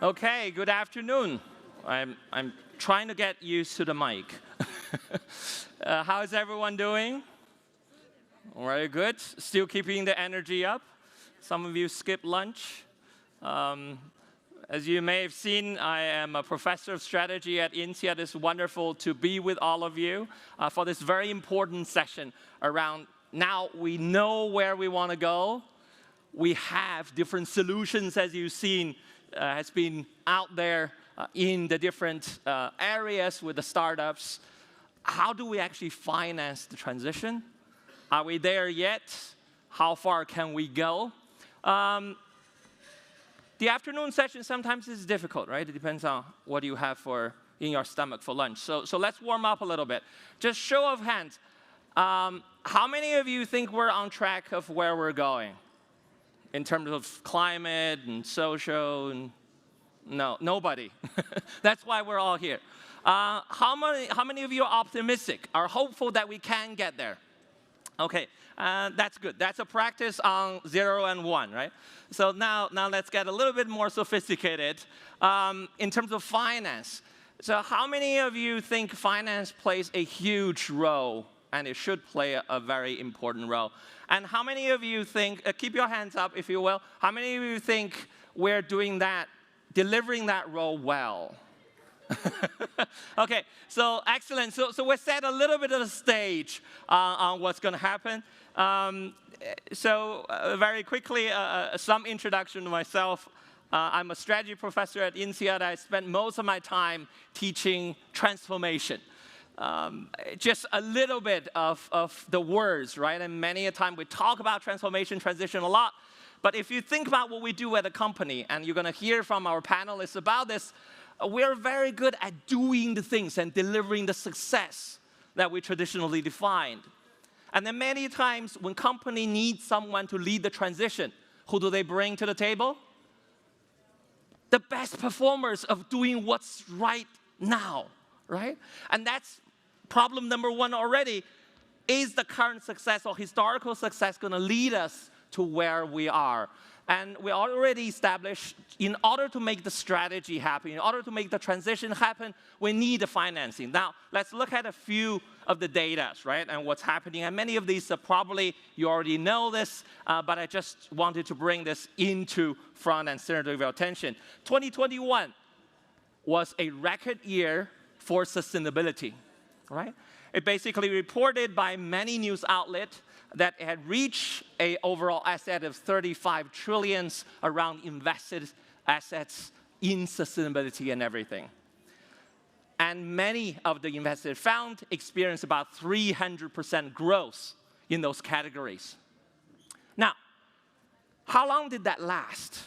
Okay, good afternoon. I'm trying to get used to the mic. How is everyone doing? Very good. Still keeping the energy up. Some of you skipped lunch. As you may have seen, I am a professor of strategy at INSEAD. It's wonderful to be with all of you for this very important session around now we know where we want to go. We have different solutions, as you've seen, has been out there in the different areas with the startups. How do we actually finance the transition? Are we there yet? How far can we go? The afternoon session sometimes is difficult, right? It depends on what you have in your stomach for lunch. So let's warm up a little bit. Just show of hands. How many of you think we're on track of where we're going in terms of climate and social? And no, nobody. That's why we're all here. How many of you are optimistic, are hopeful that we can get there? Okay, that's good. That's a practice on 0 and 1, right? So now let's get a little bit more sophisticated in terms of finance. So how many of you think finance plays a huge role, and it should play a very important role? And how many of you think, keep your hands up if you will, how many of you think we're doing that, delivering that role well? Okay, so excellent. So we set a little bit of the stage on what's going to happen. Very quickly, some introduction to myself. I'm a strategy professor at INSEAD. I spent most of my time teaching transformation. Just a little bit of the words, right? And many a time we talk about transformation, transition a lot. But if you think about what we do at a company, and you're going to hear from our panelists about this, we're very good at doing the things and delivering the success that we traditionally defined. And then many times when company needs someone to lead the transition, who do they bring to the table? The best performers of doing what's right now, right? And that's problem number one already. Is the current success or historical success going to lead us to where we are? And we already established, in order to make the strategy happen, in order to make the transition happen, we need the financing. Now, let's look at a few of the data, right, and what's happening. And many of these probably you already know this, but I just wanted to bring this into front and center of your attention. 2021 was a record year for sustainability, right? It basically reported by many news outlets that it had reached an overall asset of 35 trillion around invested assets in sustainability and everything. And many of the invested funds experienced about 300% growth in those categories. Now, how long did that last?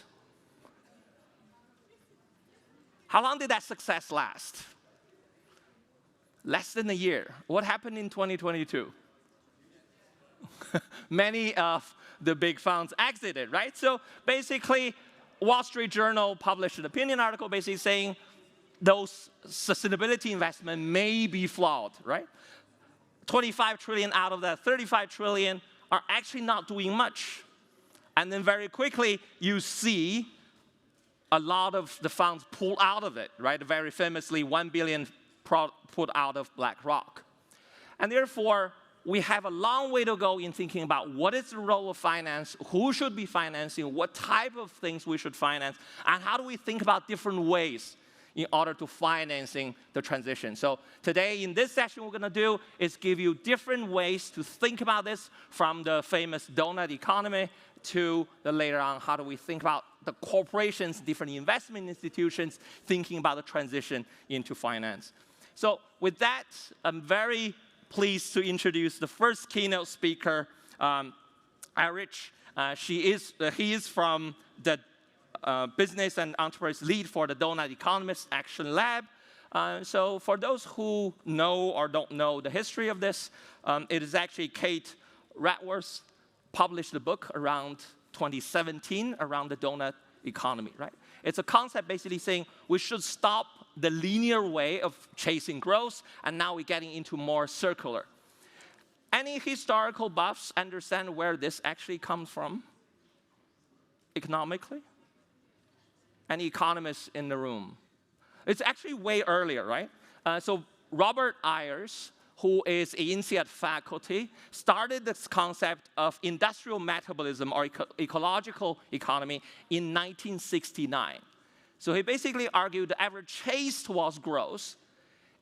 How long did that success last? Less than a year. What happened in 2022? Many of the big funds exited, right? So basically, Wall Street Journal published an opinion article basically saying those sustainability investments may be flawed, right? 25 trillion out of that 35 trillion are actually not doing much. And then very quickly, you see a lot of the funds pull out of it, right? Very famously, 1 billion put out of BlackRock. And therefore, we have a long way to go in thinking about what is the role of finance, who should be financing, what type of things we should finance, and how do we think about different ways in order to financing the transition. So today in this session, what we're going to do is give you different ways to think about this, from the famous Doughnut economy to the later on, how do we think about the corporations, different investment institutions, thinking about the transition into finance. So with that, I'm very pleased to introduce the first keynote speaker, Erinch. He is from the Business and Enterprise Lead for the Doughnut Economist Action Lab. So for those who know or don't know the history of this, it is actually Kate Raworth published a book around 2017 around the Doughnut economy, right? It's a concept basically saying we should stop the linear way of chasing growth, and now we're getting into more circular. Any historical buffs understand where this actually comes from economically? any economists in the room? It's actually way earlier, right? So Robert Ayers, who is an INSEAD faculty, started this concept of industrial metabolism or ecological economy in 1969. So he basically argued that every chase towards growth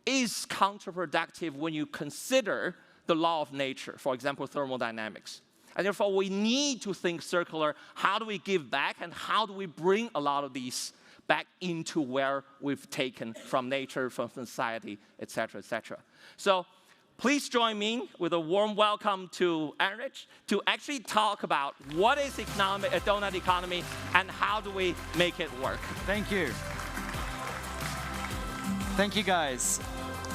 is counterproductive when you consider the law of nature, for example, thermodynamics. And therefore, we need to think circular. How do we give back, and how do we bring a lot of these back into where we've taken from nature, from society, et cetera, et cetera. So please join me with a warm welcome to Erinch to actually talk about what is a donut economy and how do we make it work. Thank you. Thank you, guys.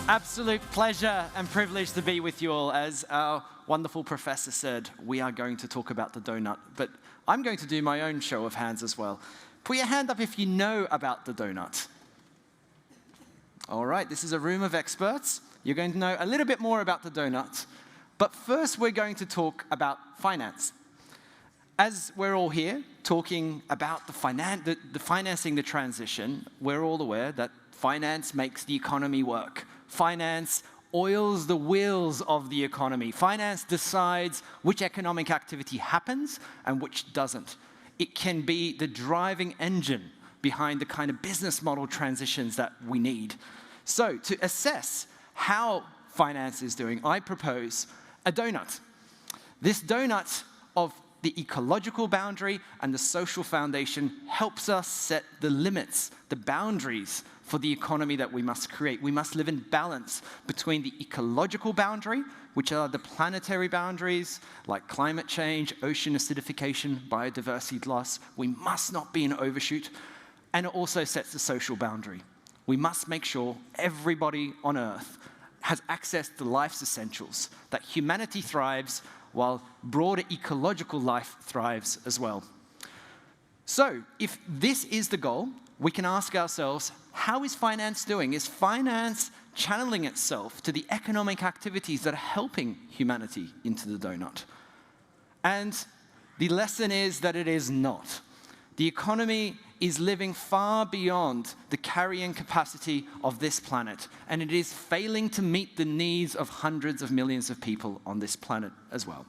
Absolute pleasure and privilege to be with you all. As our wonderful professor said, we are going to talk about the donut, but I'm going to do my own show of hands as well. Put your hand up if you know about the donut. All right, this is a room of experts. You're going to know a little bit more about the donut. But first, we're going to talk about finance. As we're all here talking about the financing the transition, we're all aware that finance makes the economy work. Finance oils the wheels of the economy. Finance decides which economic activity happens and which doesn't. It can be the driving engine behind the kind of business model transitions that we need. So to assess how finance is doing, I propose a donut. This donut of the ecological boundary and the social foundation helps us set the limits, the boundaries for the economy that we must create. We must live in balance between the ecological boundary, which are the planetary boundaries like climate change, ocean acidification, biodiversity loss. We must not be an overshoot. And it also sets the social boundary. We must make sure everybody on Earth has access to life's essentials, that humanity thrives while broader ecological life thrives as well. So if this is the goal, we can ask ourselves, how is finance doing? Is finance channeling itself to the economic activities that are helping humanity into the donut? And the lesson is that it is not. The economy is living far beyond the carrying capacity of this planet, and it is failing to meet the needs of hundreds of millions of people on this planet as well.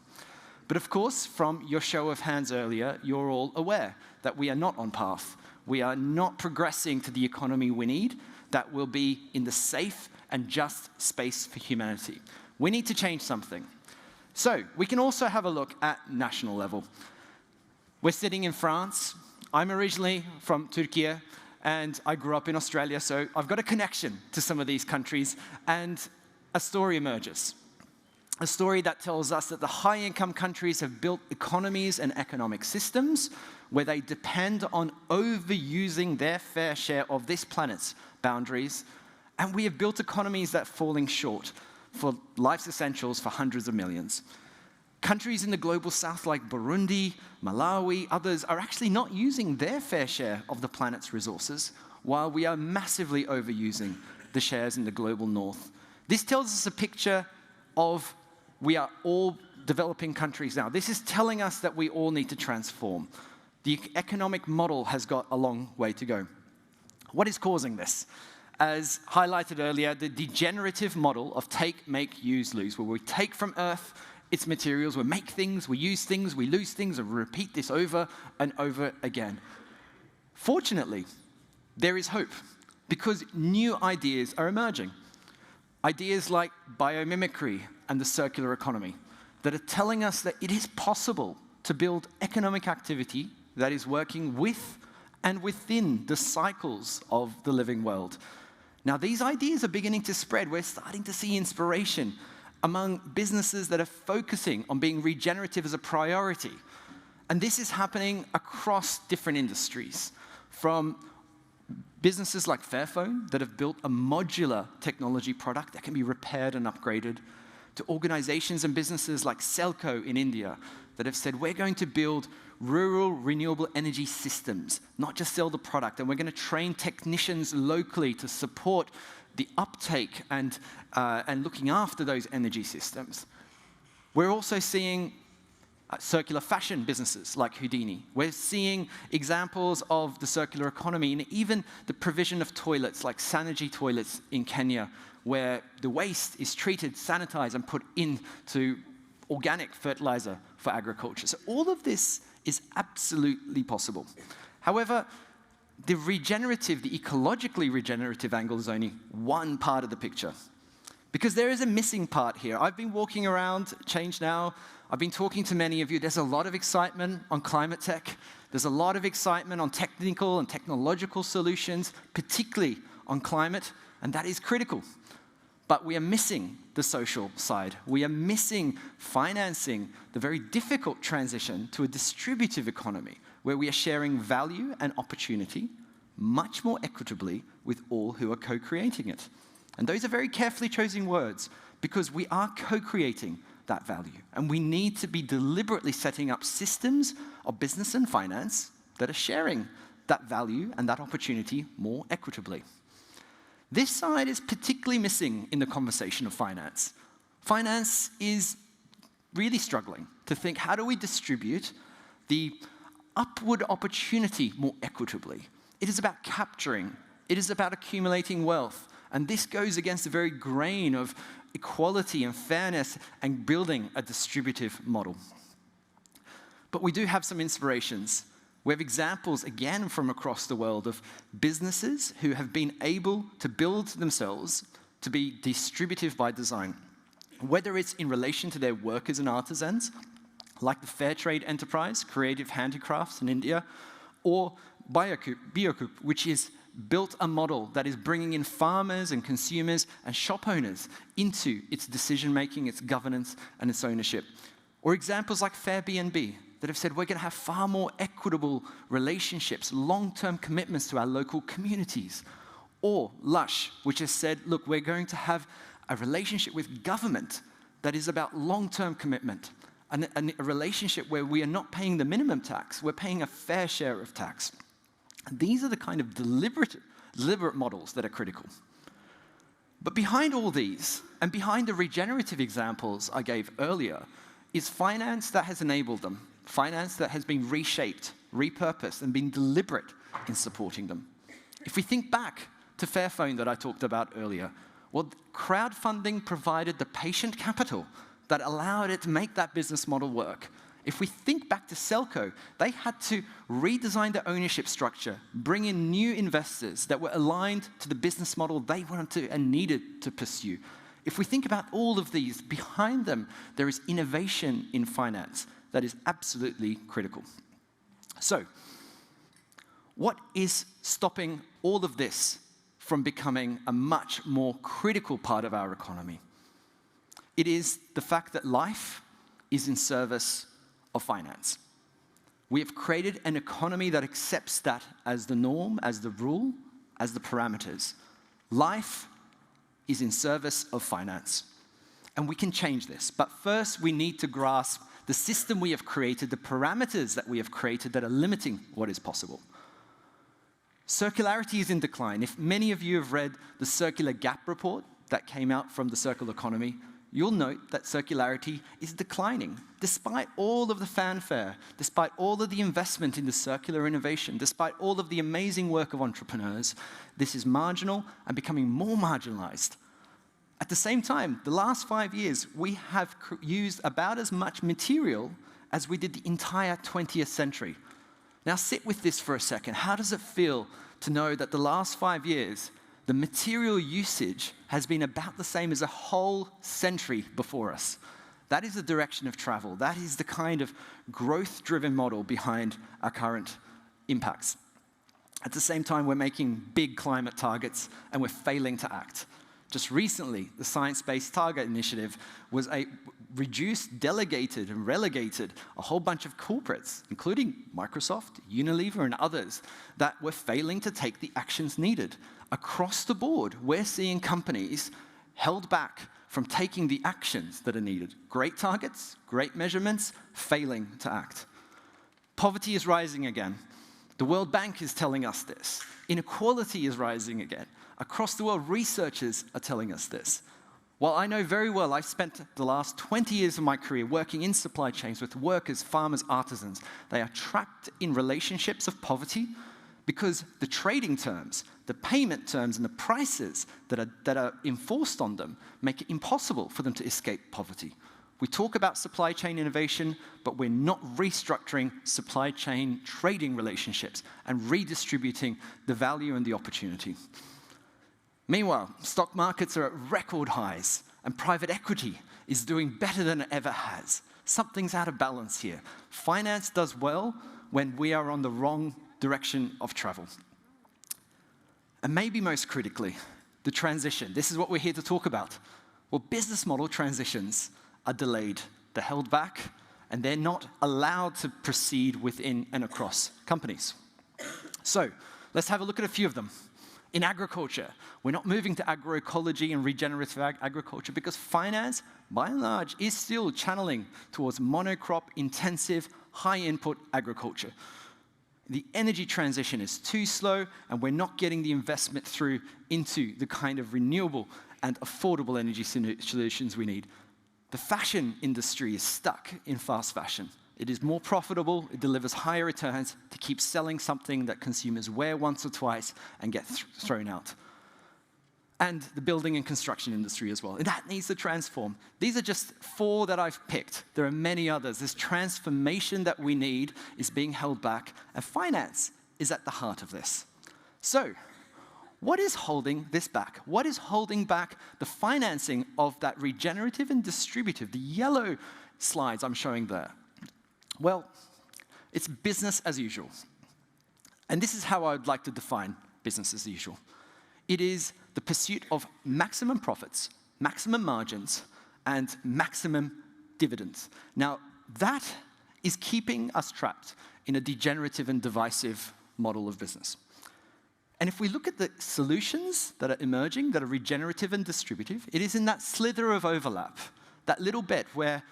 But of course, from your show of hands earlier, you're all aware that we are not on path. We are not progressing to the economy we need that will be in the safe and just space for humanity. We need to change something. So we can also have a look at national level. We're sitting in France. I'm originally from Turkey, and I grew up in Australia, so I've got a connection to some of these countries, and a story emerges. A story that tells us that the high-income countries have built economies and economic systems where they depend on overusing their fair share of this planet's boundaries, and we have built economies that are falling short for life's essentials for hundreds of millions. Countries in the global south like Burundi, Malawi, others are actually not using their fair share of the planet's resources, while we are massively overusing the shares in the global north. This tells us a picture of we are all developing countries now. This is telling us that we all need to transform. The economic model has got a long way to go. What is causing this? As highlighted earlier, the degenerative model of take, make, use, lose, where we take from Earth its materials, we make things, we use things, we lose things, and we repeat this over and over again. Fortunately, there is hope, because new ideas are emerging. Ideas like biomimicry and the circular economy that are telling us that it is possible to build economic activity that is working with and within the cycles of the living world. Now, these ideas are beginning to spread. We're starting to see inspiration among businesses that are focusing on being regenerative as a priority. And this is happening across different industries, from businesses like Fairphone that have built a modular technology product that can be repaired and upgraded, to organizations and businesses like Selco in India that have said, we're going to build rural renewable energy systems, not just sell the product, and we're going to train technicians locally to support the uptake and looking after those energy systems. We're also seeing circular fashion businesses like Houdini. We're seeing examples of the circular economy and even the provision of toilets like Sanergy toilets in Kenya, where the waste is treated, sanitized, and put into organic fertilizer for agriculture. So all of this is absolutely possible. However, the ecologically regenerative angle is only one part of the picture. Because there is a missing part here. I've been walking around ChangeNOW. I've been talking to many of you. There's a lot of excitement on climate tech. There's a lot of excitement on technical and technological solutions, particularly on climate, and that is critical. But we are missing the social side. We are missing financing the very difficult transition to a distributive economy where we are sharing value and opportunity much more equitably with all who are co-creating it. And those are very carefully chosen words because we are co-creating that value. And we need to be deliberately setting up systems of business and finance that are sharing that value and that opportunity more equitably. This side is particularly missing in the conversation of finance. Finance is really struggling to think, how do we distribute the upward opportunity more equitably? It is about capturing. It is about accumulating wealth. And this goes against the very grain of equality and fairness and building a distributive model. But we do have some inspirations. We have examples, again, from across the world of businesses who have been able to build themselves to be distributive by design. Whether it's in relation to their workers and artisans, like the fair trade enterprise, Creative Handicrafts in India, or Biocoup, which is built a model that is bringing in farmers and consumers and shop owners into its decision-making, its governance, and its ownership. Or examples like Fairbnb that have said we're going to have far more equitable relationships, long-term commitments to our local communities. Or Lush, which has said, look, we're going to have a relationship with government that is about long-term commitment, and a relationship where we are not paying the minimum tax, we're paying a fair share of tax. These are the kind of deliberate models that are critical. But behind all these, and behind the regenerative examples I gave earlier, is finance that has enabled them, finance that has been reshaped, repurposed, and been deliberate in supporting them. If we think back to Fairphone that I talked about earlier, well, crowdfunding provided the patient capital that allowed it to make that business model work. If we think back to Selco, they had to redesign their ownership structure, bring in new investors that were aligned to the business model they wanted to and needed to pursue. If we think about all of these, behind them, there is innovation in finance that is absolutely critical. So, what is stopping all of this from becoming a much more critical part of our economy? It is the fact that life is in service of finance. We have created an economy that accepts that as the norm, as the rule, as the parameters. Life is in service of finance. And we can change this. But first, we need to grasp the system we have created, the parameters that we have created that are limiting what is possible. Circularity is in decline. If many of you have read the Circular Gap report that came out from the circular economy, you'll note that circularity is declining. Despite all of the fanfare, despite all of the investment in the circular innovation, despite all of the amazing work of entrepreneurs, this is marginal and becoming more marginalized. At the same time, the last 5 years, we have used about as much material as we did the entire 20th century. Now sit with this for a second. How does it feel to know that the last 5 years, the material usage has been about the same as a whole century before us? That is the direction of travel. That is the kind of growth-driven model behind our current impacts. At the same time, we're making big climate targets and we're failing to act. Just recently, the Science Based Target Initiative was reduced, delegated, and relegated a whole bunch of culprits, including Microsoft, Unilever, and others, that were failing to take the actions needed. Across the board, we're seeing companies held back from taking the actions that are needed. Great targets, great measurements, failing to act. Poverty is rising again. The World Bank is telling us this. Inequality is rising again. Across the world, researchers are telling us this. While I know very well I've spent the last 20 years of my career working in supply chains with workers, farmers, artisans, they are trapped in relationships of poverty because the trading terms, the payment terms, and the prices that are enforced on them make it impossible for them to escape poverty. We talk about supply chain innovation, but we're not restructuring supply chain trading relationships and redistributing the value and the opportunity. Meanwhile, stock markets are at record highs, and private equity is doing better than it ever has. Something's out of balance here. Finance does well when we are on the wrong direction of travel. And maybe most critically, the transition. This is what we're here to talk about. Well, business model transitions are delayed. They're held back, and they're not allowed to proceed within and across companies. So let's have a look at a few of them. In agriculture, we're not moving to agroecology and regenerative agriculture because finance, by and large, is still channeling towards monocrop, intensive, high-input agriculture. The energy transition is too slow, and we're not getting the investment through into the kind of renewable and affordable energy solutions we need. The fashion industry is stuck in fast fashion. It is more profitable, it delivers higher returns to keep selling something that consumers wear once or twice and get thrown out. And the building and construction industry as well. And that needs to transform. These are just 4 that I've picked. There are many others. This transformation that we need is being held back, and finance is at the heart of this. So, what is holding this back? What is holding back the financing of that regenerative and distributive, the yellow slides I'm showing there? Well, it's business as usual. And this is how I would like to define business as usual. It is the pursuit of maximum profits, maximum margins, and maximum dividends. Now, that is keeping us trapped in a degenerative and divisive model of business. And if we look at the solutions that are emerging, that are regenerative and distributive, it is in that slither of overlap, that little bit where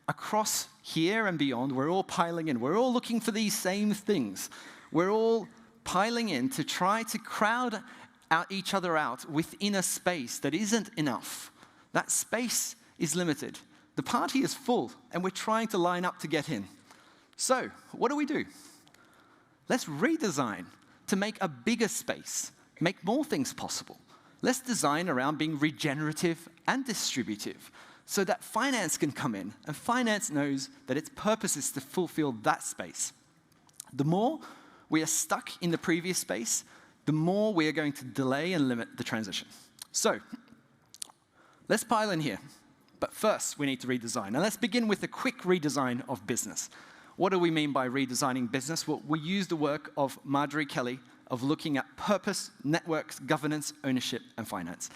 across here and beyond, we're all piling in. We're all looking for these same things. We're all piling in to try to crowd each other out within a space that isn't enough. That space is limited. The party is full, and we're trying to line up to get in. So, what do? Let's redesign to make a bigger space, make more things possible. Let's design around being regenerative and distributive, so that finance can come in, and finance knows that its purpose is to fulfill that space. The more we are stuck in the previous space, the more we are going to delay and limit the transition. So, let's pile in here. But first, we need to redesign. And let's begin with a quick redesign of business. What do we mean by redesigning business? Well, we use the work of Marjorie Kelly of looking at purpose, networks, governance, ownership, and finance.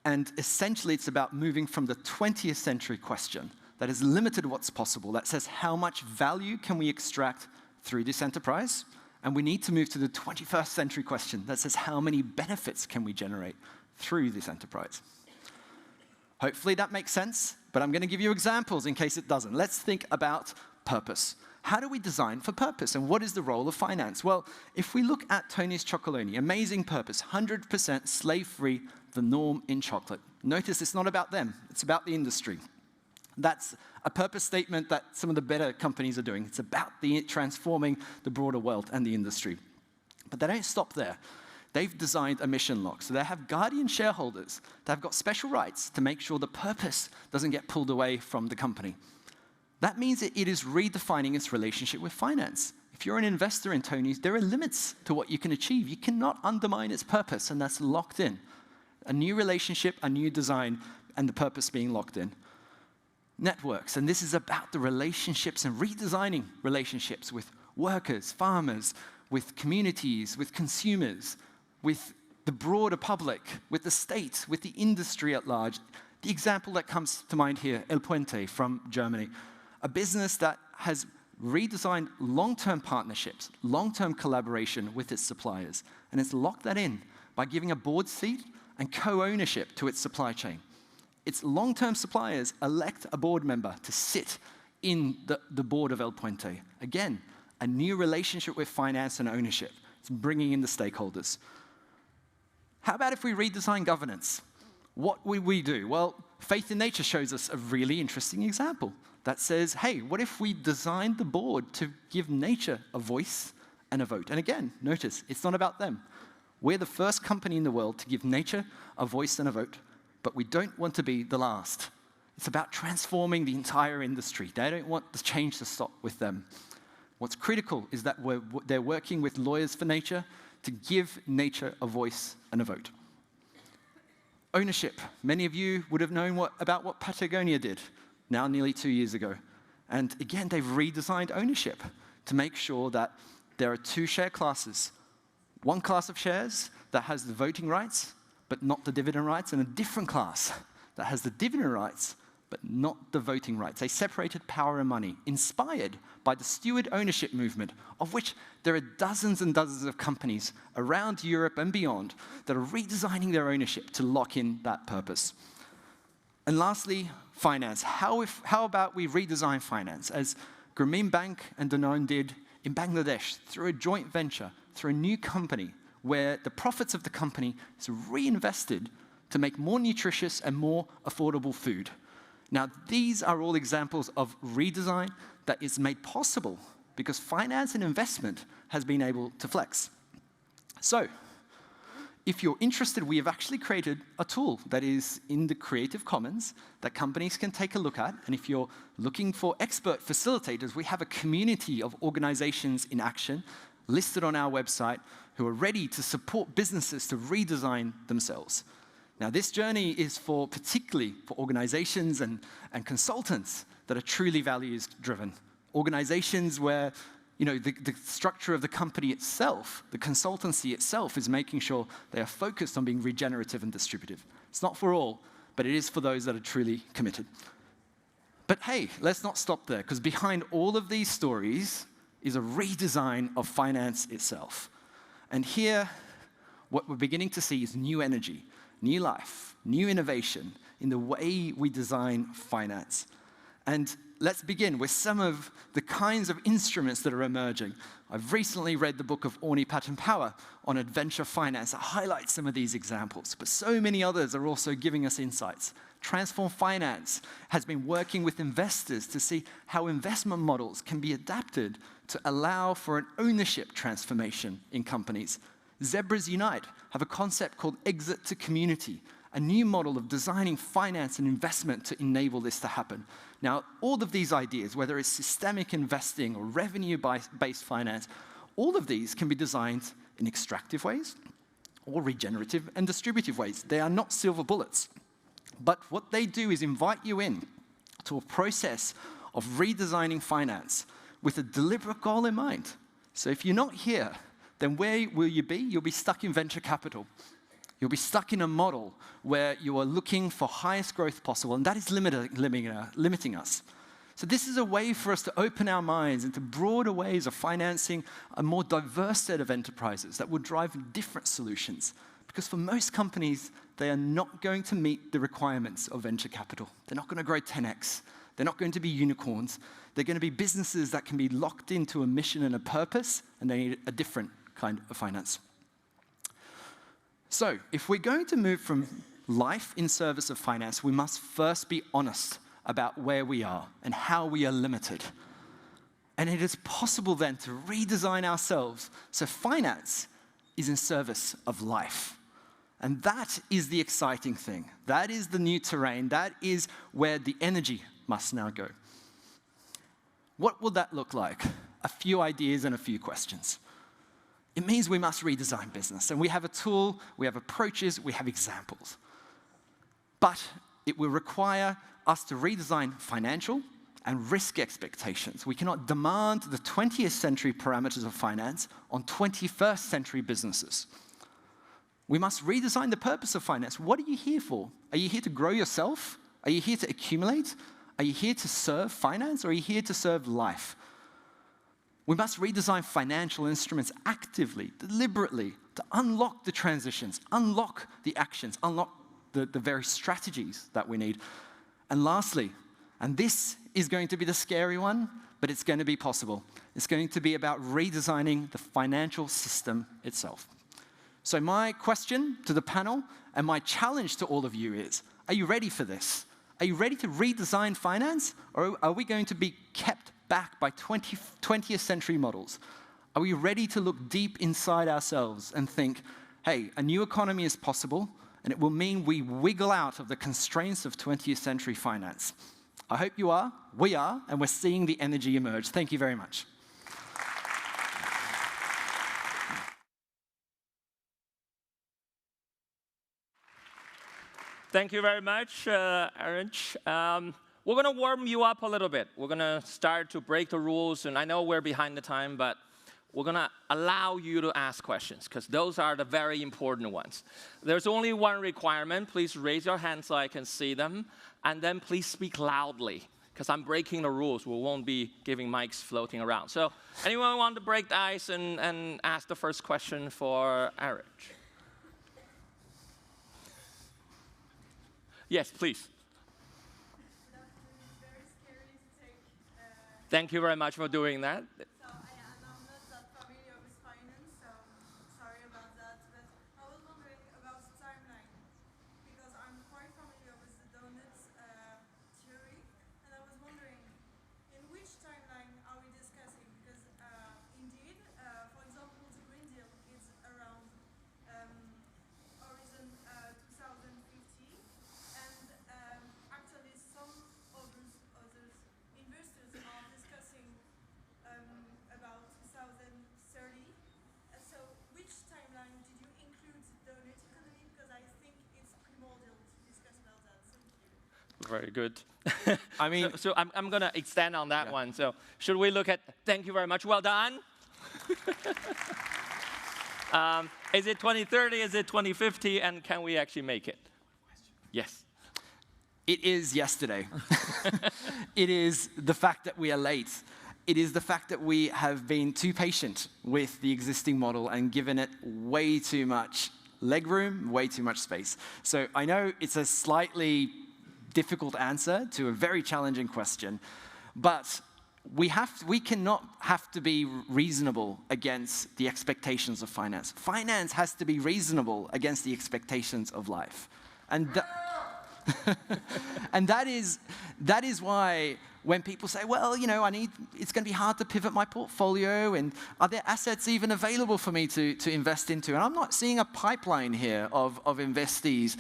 And essentially, it's about moving from the 20th century question that has limited what's possible, that says how much value can we extract through this enterprise? And we need to move to the 21st century question that says how many benefits can we generate through this enterprise? Hopefully that makes sense, but I'm going to give you examples in case it doesn't. Let's think about purpose. How do we design for purpose, and what is the role of finance? Well, if we look at Tony's Chocolonely, amazing purpose, 100% slave-free, the norm in chocolate. Notice it's not about them, it's about the industry. That's a purpose statement that some of the better companies are doing. It's about transforming the broader world and the industry. But they don't stop there. They've designed a mission lock. So they have guardian shareholders that have got special rights to make sure the purpose doesn't get pulled away from the company. That means that it is redefining its relationship with finance. If you're an investor in Tony's, there are limits to what you can achieve. You cannot undermine its purpose, and that's locked in. A new relationship, a new design, and the purpose being locked in. Networks, and this is about the relationships and redesigning relationships with workers, farmers, with communities, with consumers, with the broader public, with the state, with the industry at large. The example that comes to mind here, El Puente from Germany, a business that has redesigned long-term partnerships, long-term collaboration with its suppliers, and it's locked that in by giving a board seat and co-ownership to its supply chain. Its long-term suppliers elect a board member to sit in the board of El Puente. Again, a new relationship with finance and ownership. It's bringing in the stakeholders. How about if we redesign governance? What would we do? Well, Faith in Nature shows us a really interesting example that says, hey, what if we designed the board to give nature a voice and a vote? And again, notice, it's not about them. We're the first company in the world to give nature a voice and a vote, but we don't want to be the last. It's about transforming the entire industry. They don't want the change to stop with them. What's critical is that they're working with Lawyers for Nature to give nature a voice and a vote. Ownership. Many of you would have known about what Patagonia did now nearly 2 years ago. And again, they've redesigned ownership to make sure that there are 2 share classes. One class of shares that has the voting rights, but not the dividend rights, and a different class that has the dividend rights, but not the voting rights. They separated power and money, inspired by the steward ownership movement, of which there are dozens and dozens of companies around Europe and beyond that are redesigning their ownership to lock in that purpose. And lastly, finance. How about we redesign finance, as Grameen Bank and Doughnut did in Bangladesh through a joint venture, through a new company, where the profits of the company is reinvested to make more nutritious and more affordable food. Now, these are all examples of redesign that is made possible because finance and investment has been able to flex. So, if you're interested, we have actually created a tool that is in the Creative Commons that companies can take a look at. And if you're looking for expert facilitators, we have a community of organizations in action listed on our website who are ready to support businesses to redesign themselves. Now, this journey is particularly for organizations and consultants that are truly values-driven. Organizations where the structure of the company itself, the consultancy itself, is making sure they are focused on being regenerative and distributive. It's not for all, but it is for those that are truly committed. But hey, let's not stop there, because behind all of these stories is a redesign of finance itself. And here, what we're beginning to see is new energy, new life, new innovation in the way we design finance. And let's begin with some of the kinds of instruments that are emerging. I've recently read the book of Orny Patton-Power on adventure finance that highlights some of these examples, but so many others are also giving us insights. Transform Finance has been working with investors to see how investment models can be adapted to allow for an ownership transformation in companies. Zebras Unite have a concept called exit to community, a new model of designing finance and investment to enable this to happen. Now, all of these ideas, whether it's systemic investing or revenue-based finance, all of these can be designed in extractive ways or regenerative and distributive ways. They are not silver bullets. But what they do is invite you in to a process of redesigning finance with a deliberate goal in mind. So if you're not here, then where will you be? You'll be stuck in venture capital. You'll be stuck in a model where you are looking for highest growth possible, and that is limiting us. So this is a way for us to open our minds into broader ways of financing a more diverse set of enterprises that will drive different solutions. Because for most companies, they are not going to meet the requirements of venture capital. They're not going to grow 10x. They're not going to be unicorns. They're going to be businesses that can be locked into a mission and a purpose, and they need a different kind of finance. So, if we're going to move from life in service of finance, we must first be honest about where we are and how we are limited. And it is possible then to redesign ourselves so finance is in service of life. And that is the exciting thing. That is the new terrain. That is where the energy must now go. What will that look like? A few ideas and a few questions. It means we must redesign business. And we have a tool, we have approaches, we have examples. But it will require us to redesign financial and risk expectations. We cannot demand the 20th century parameters of finance on 21st century businesses. We must redesign the purpose of finance. What are you here for? Are you here to grow yourself? Are you here to accumulate? Are you here to serve finance, or are you here to serve life? We must redesign financial instruments actively, deliberately, to unlock the transitions, unlock the actions, unlock the very strategies that we need. And lastly, and this is going to be the scary one, but it's going to be possible. It's going to be about redesigning the financial system itself. So my question to the panel And my challenge to all of you is, are you ready for this? Are you ready to redesign finance? Or are we going to be kept back by 20th century models? Are we ready to look deep inside ourselves and think, hey, a new economy is possible, and it will mean we wiggle out of the constraints of 20th century finance? I hope you are, we are, and we're seeing the energy emerge. Thank you very much. Thank you very much, Erinch. We're going to warm you up a little bit. We're going to start to break the rules, and I know we're behind the time, but we're going to allow you to ask questions, because those are the very important ones. There's only one requirement. Please raise your hand so I can see them, and then please speak loudly, because I'm breaking the rules. We won't be giving mics floating around. So anyone want to break the ice and ask the first question for Erinch? Yes, please. Very scary to take. Thank you very much for doing that. So I'm not that familiar with finance, so sorry about that. But I was wondering about the timeline, because I'm quite familiar with the Doughnut theory, and I was wondering, in which timeline are we discussing? Because indeed, for example, the Green Deal is around horizon 2050. And actually, some others investors are discussing about 2030. So, which timeline did you include the Doughnut economy? Because I think it's primordial to discuss about that. Thank you. Very good. I mean, so I'm going to extend on that one. So should we look at, thank you very much, well done. Is it 2030, is it 2050, and can we actually make it? Yes. it is yesterday. It is the fact that we are late. It is the fact that we have been too patient with the existing model and given it way too much legroom, way too much space. So I know it's a slightly difficult answer to a very challenging question, but we cannot have to be reasonable against the expectations of finance. Finance has to be reasonable against the expectations of life. And and that is why when people say, well, you know, it's going to be hard to pivot my portfolio, and are there assets even available for me to invest into? And I'm not seeing a pipeline here of investees.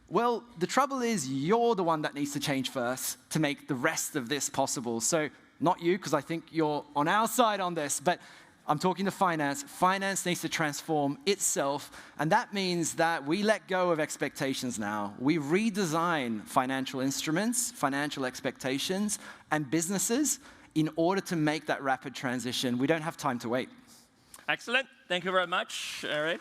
Well, the trouble is you're the one that needs to change first to make the rest of this possible. So not you, because I think you're on our side on this, but I'm talking to finance. Finance needs to transform itself, and that means that we let go of expectations now. We redesign financial instruments, financial expectations, and businesses in order to make that rapid transition. We don't have time to wait. Excellent. Thank you very much, Eric.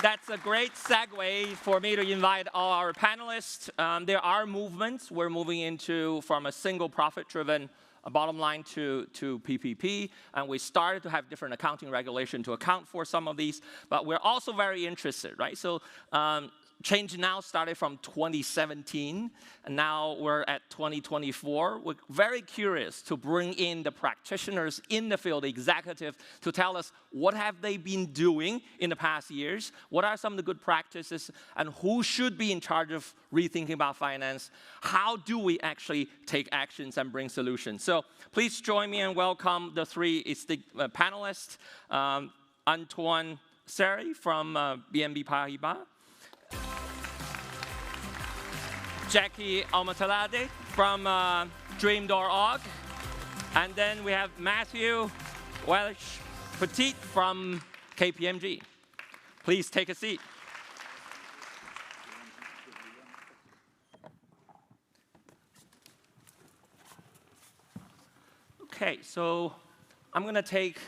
That's a great segue for me to invite all our panelists. There are movements. We're moving into from a single profit-driven bottom line to PPP, and we started to have different accounting regulation to account for some of these, but we're also very interested, right? So ChangeNOW started from 2017, and now we're at 2024. We're very curious to bring in the practitioners in the field, the executive, to tell us what have they been doing in the past years, what are some of the good practices, and who should be in charge of rethinking about finance. How do we actually take actions and bring solutions? So please join me and welcome the three panelists. Antoine Sire from BNP Paribas. Jacquelyn Omotalade from Dream.org. And then we have Mathieu Wallich-Petit from KPMG. Please take a seat. Okay, so I'm going to take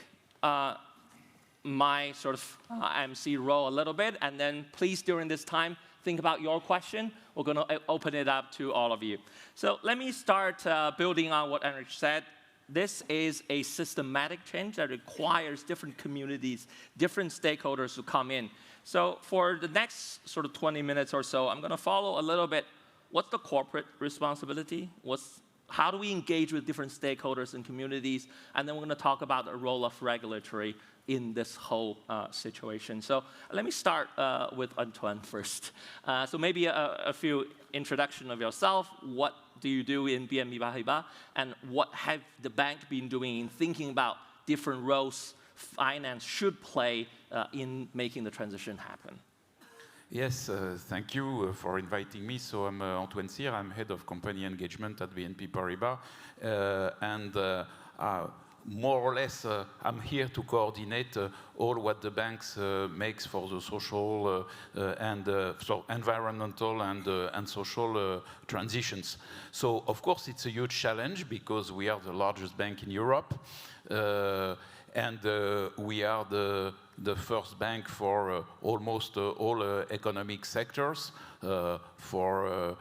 my sort of MC role a little bit, and then please, during this time, think about your question. We're going to open it up to all of you. So let me start building on what Erinch said. This is a systematic change that requires different communities, different stakeholders to come in. So for the next sort of 20 minutes or so, I'm going to follow a little bit what's the corporate responsibility, what's how do we engage with different stakeholders and communities, and then we're going to talk about the role of regulatory in this whole situation. So let me start with Antoine first. So maybe a few introduction of yourself. What do you do in BNP Paribas, and what have the bank been doing in thinking about different roles finance should play in making the transition happen? Yes, thank you for inviting me. So I'm Antoine Sire, I'm head of company engagement at BNP Paribas, and more or less I'm here to coordinate all what the banks makes for the social and so environmental and social transitions. So of course it's a huge challenge because we are the largest bank in Europe. And we are the first bank for almost all economic sectors, for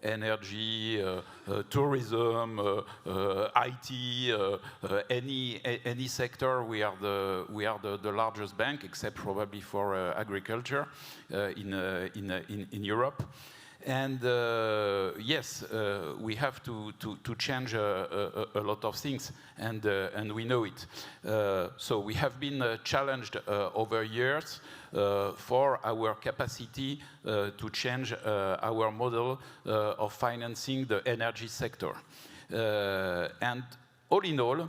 energy, tourism, IT, any sector. We are the largest bank, except probably for agriculture in Europe. And yes, we have to change a lot of things, and we know it. So we have been challenged over years for our capacity to change our model of financing the energy sector. And all in all,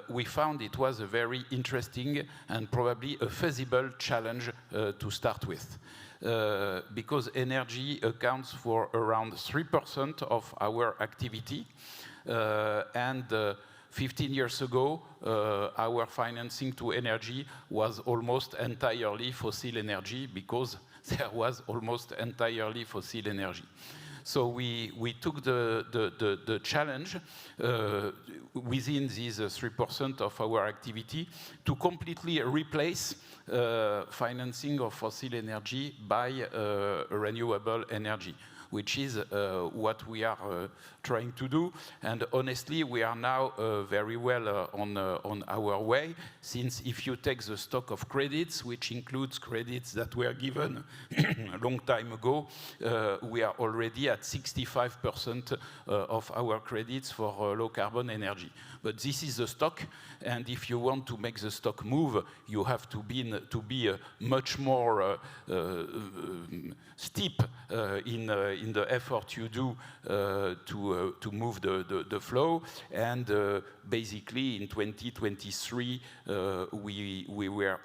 we found it was a very interesting and probably a feasible challenge to start with. Because energy accounts for around 3% of our activity. And 15 years ago, our financing to energy was almost entirely fossil energy because there was almost entirely fossil energy. So we took the challenge within these 3% of our activity to completely replace financing of fossil energy by renewable energy, which is what we are trying to do. And honestly, we are now very well on our way, since if you take the stock of credits, which includes credits that were given a long time ago, we are already at 65% of our credits for low carbon energy. But this is the stock, and if you want to make the stock move, you have to be much more steep in the effort you do to move the flow. And basically in 2023, we were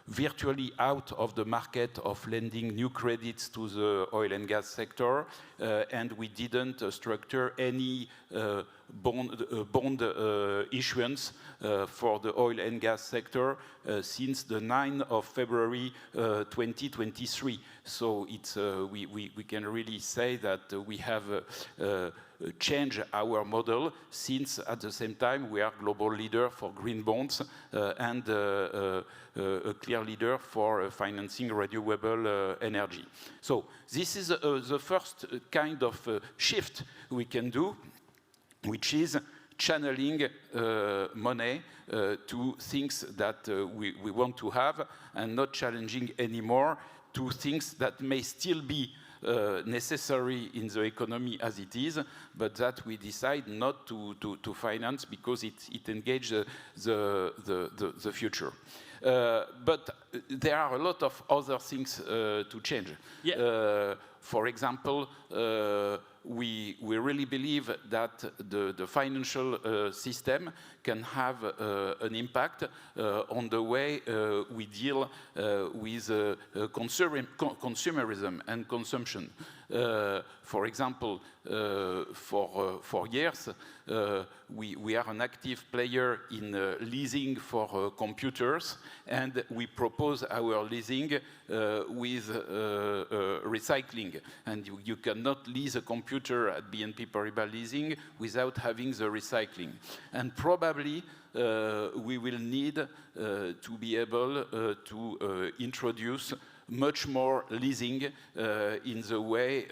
virtually out of the market of lending new credits to the oil and gas sector, and we didn't structure any bond issuance for the oil and gas sector since the 9th of February 2023. So it's we can really say that we have change our model, since at the same time we are global leader for green bonds and a clear leader for financing renewable energy. So this is the first kind of shift we can do, which is channeling money to things that we want to have, and not challenging anymore to things that may still be necessary in the economy as it is, but that we decide not to finance because it engages the future. But there are a lot of other things to change. Yeah. For example, we really believe that the financial system can have an impact on the way we deal with consumerism and consumption. For example, for years, we are an active player in leasing for computers, and we propose our leasing with recycling. And you cannot lease a computer at BNP Paribas Leasing without having the recycling. And probably we will need to be able to introduce much more leasing in the way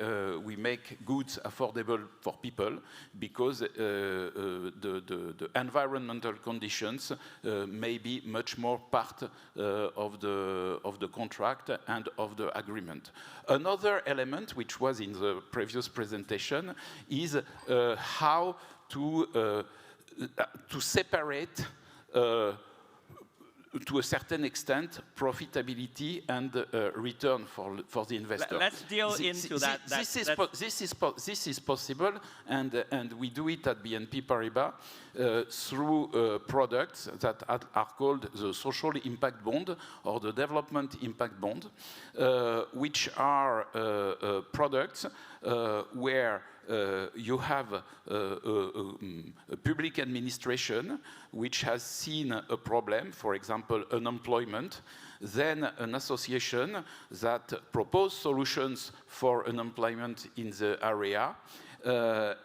we make goods affordable for people, because the environmental conditions may be much more part of the contract and of the agreement. Another element which was in the previous presentation is how to separate to a certain extent, profitability and return for the investor. Let's deal into that. This is possible, and we do it at BNP Paribas through products that are called the social impact bond or the development impact bond, which are products where you have a public administration which has seen a problem, for example, unemployment, then an association that proposes solutions for unemployment in the area,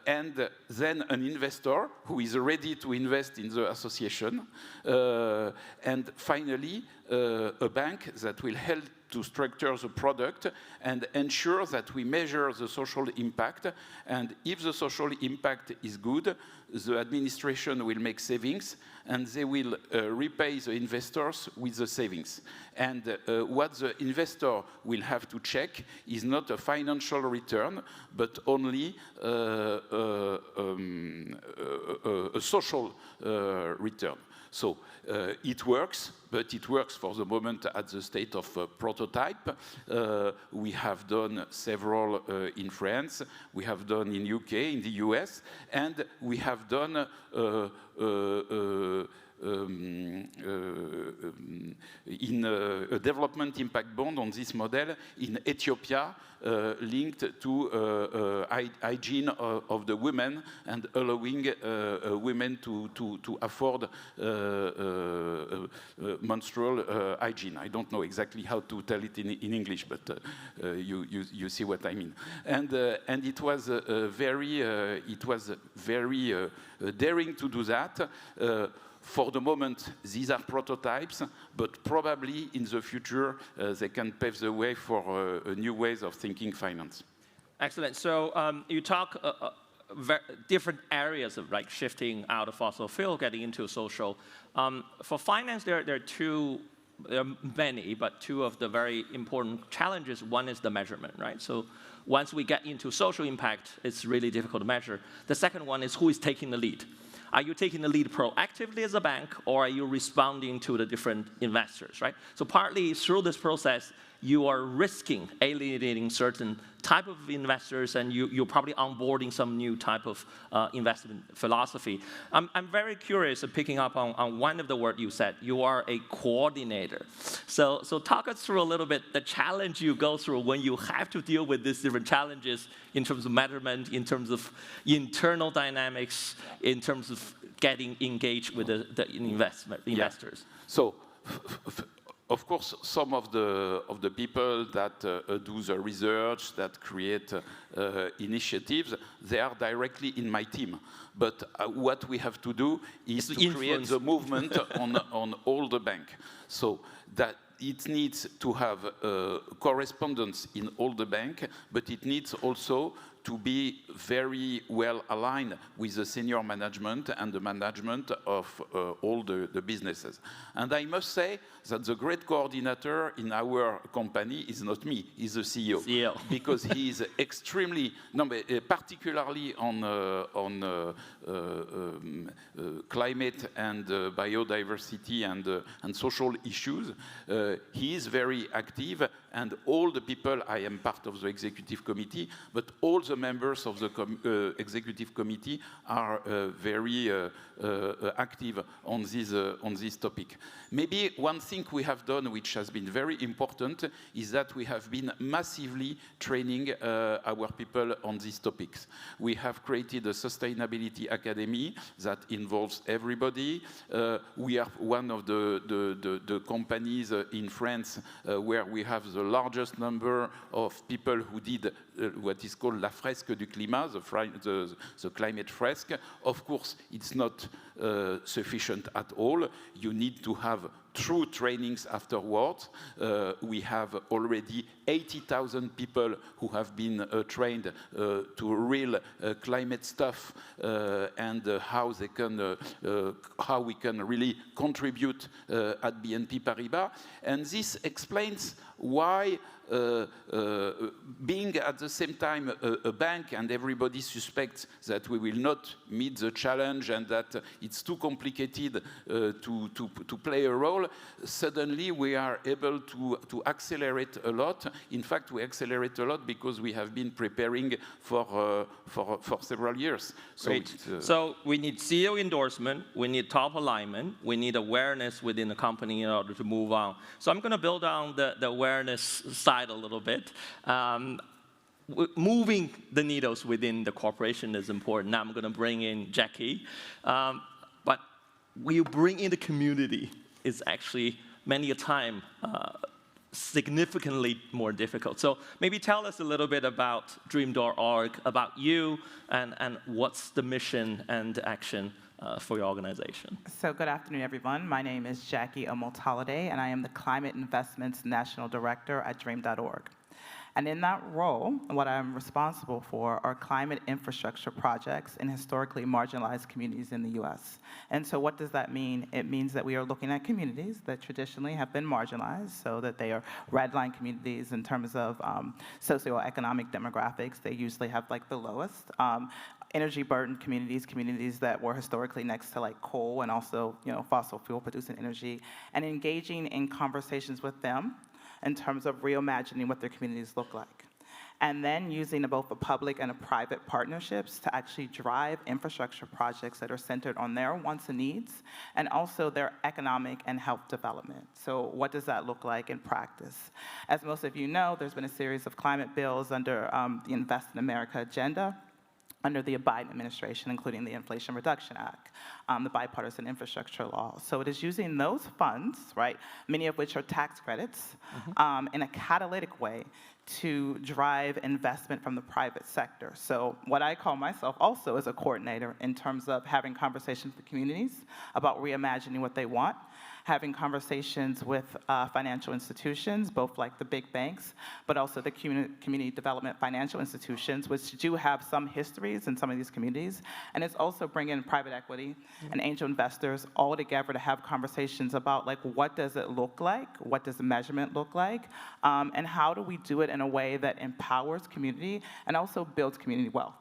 and then an investor who is ready to invest in the association, and finally a bank that will help to structure the product and ensure that we measure the social impact. And if the social impact is good, the administration will make savings, and they will repay the investors with the savings. And what the investor will have to check is not a financial return, but only a social return. So it works, but it works for the moment at the state of prototype. We have done several in France, we have done in UK, in the US, and we have done in a development impact bond on this model in Ethiopia, linked to hygiene of the women and allowing women to afford menstrual hygiene. I don't know exactly how to tell it in English, but you see what I mean. And it was very daring to do that. For the moment, these are prototypes, but probably in the future, they can pave the way for new ways of thinking finance. Excellent. So you talk different areas of like shifting out of fossil fuel, getting into social. For finance, there are many, but two of the very important challenges. One is the measurement, right? So once we get into social impact, it's really difficult to measure. The second one is who is taking the lead. Are you taking the lead proactively as a bank, or are you responding to the different investors, right? So partly through this process, you are risking alienating certain type of investors, and you're probably onboarding some new type of investment philosophy. I'm very curious of picking up on one of the words you said. You are a coordinator. So talk us through a little bit the challenge you go through when you have to deal with these different challenges in terms of measurement, in terms of internal dynamics, in terms of getting engaged with the investors. Yeah. So, of course, some of the people that do the research, that create initiatives, they are directly in my team. But what we have to do is to create the movement on all the bank. So that it needs to have correspondence in all the bank, but it needs also to be very well aligned with the senior management and the management of all the businesses. And I must say that the great coordinator in our company is not me, he's the CEO. Because he is extremely, particularly on climate and biodiversity and social issues, he is very active, and all the people, I am part of the executive committee, but all the members of the executive committee are very active on this topic. Maybe one thing we have done, which has been very important, is that we have been massively training our people on these topics. We have created a sustainability academy that involves everybody. We are one of the companies in France where we have the largest number of people who did what is called la fresque du climat, the climate fresque. Of course, it's not sufficient at all. You need to have through trainings afterwards. We have already 80,000 people who have been trained to real climate stuff and how we can really contribute at BNP Paribas. And this explains why being at the same time a bank, and everybody suspects that we will not meet the challenge and that it's too complicated to play a role, suddenly we are able to accelerate a lot. In fact, we accelerate a lot because we have been preparing for several years. So, so we need CEO endorsement, we need top alignment, we need awareness within the company in order to move on. So I'm going to build on the awareness side a little bit. Moving the needles within the corporation is important. Now I'm going to bring in Jackie. But when you bring in the community, it's actually many a time significantly more difficult. So maybe tell us a little bit about Dream.org, about you, and what's the mission and action for your organization. So good afternoon, everyone. My name is Jackie Omotalade, and I am the Climate Investments National Director at Dream.org. And in that role, what I'm responsible for are climate infrastructure projects in historically marginalized communities in the US. And so what does that mean? It means that we are looking at communities that traditionally have been marginalized, so that they are redline communities in terms of socioeconomic demographics. They usually have like the lowest. Energy burdened communities, communities that were historically next to like coal and also fossil fuel producing energy, and engaging in conversations with them in terms of reimagining what their communities look like. And then using both a public and a private partnerships to actually drive infrastructure projects that are centered on their wants and needs, and also their economic and health development. So what does that look like in practice? As most of you know, there's been a series of climate bills under the Invest in America agenda, under the Biden administration, including the Inflation Reduction Act, the bipartisan infrastructure law. So it is using those funds, right, many of which are tax credits, in a catalytic way to drive investment from the private sector. So what I call myself also as a coordinator in terms of having conversations with communities about reimagining what they want, having conversations with financial institutions, both like the big banks, but also the community development financial institutions, which do have some histories in some of these communities. And it's also bringing private equity and angel investors all together to have conversations about like, what does it look like? What does the measurement look like? And how do we do it in a way that empowers community and also builds community wealth?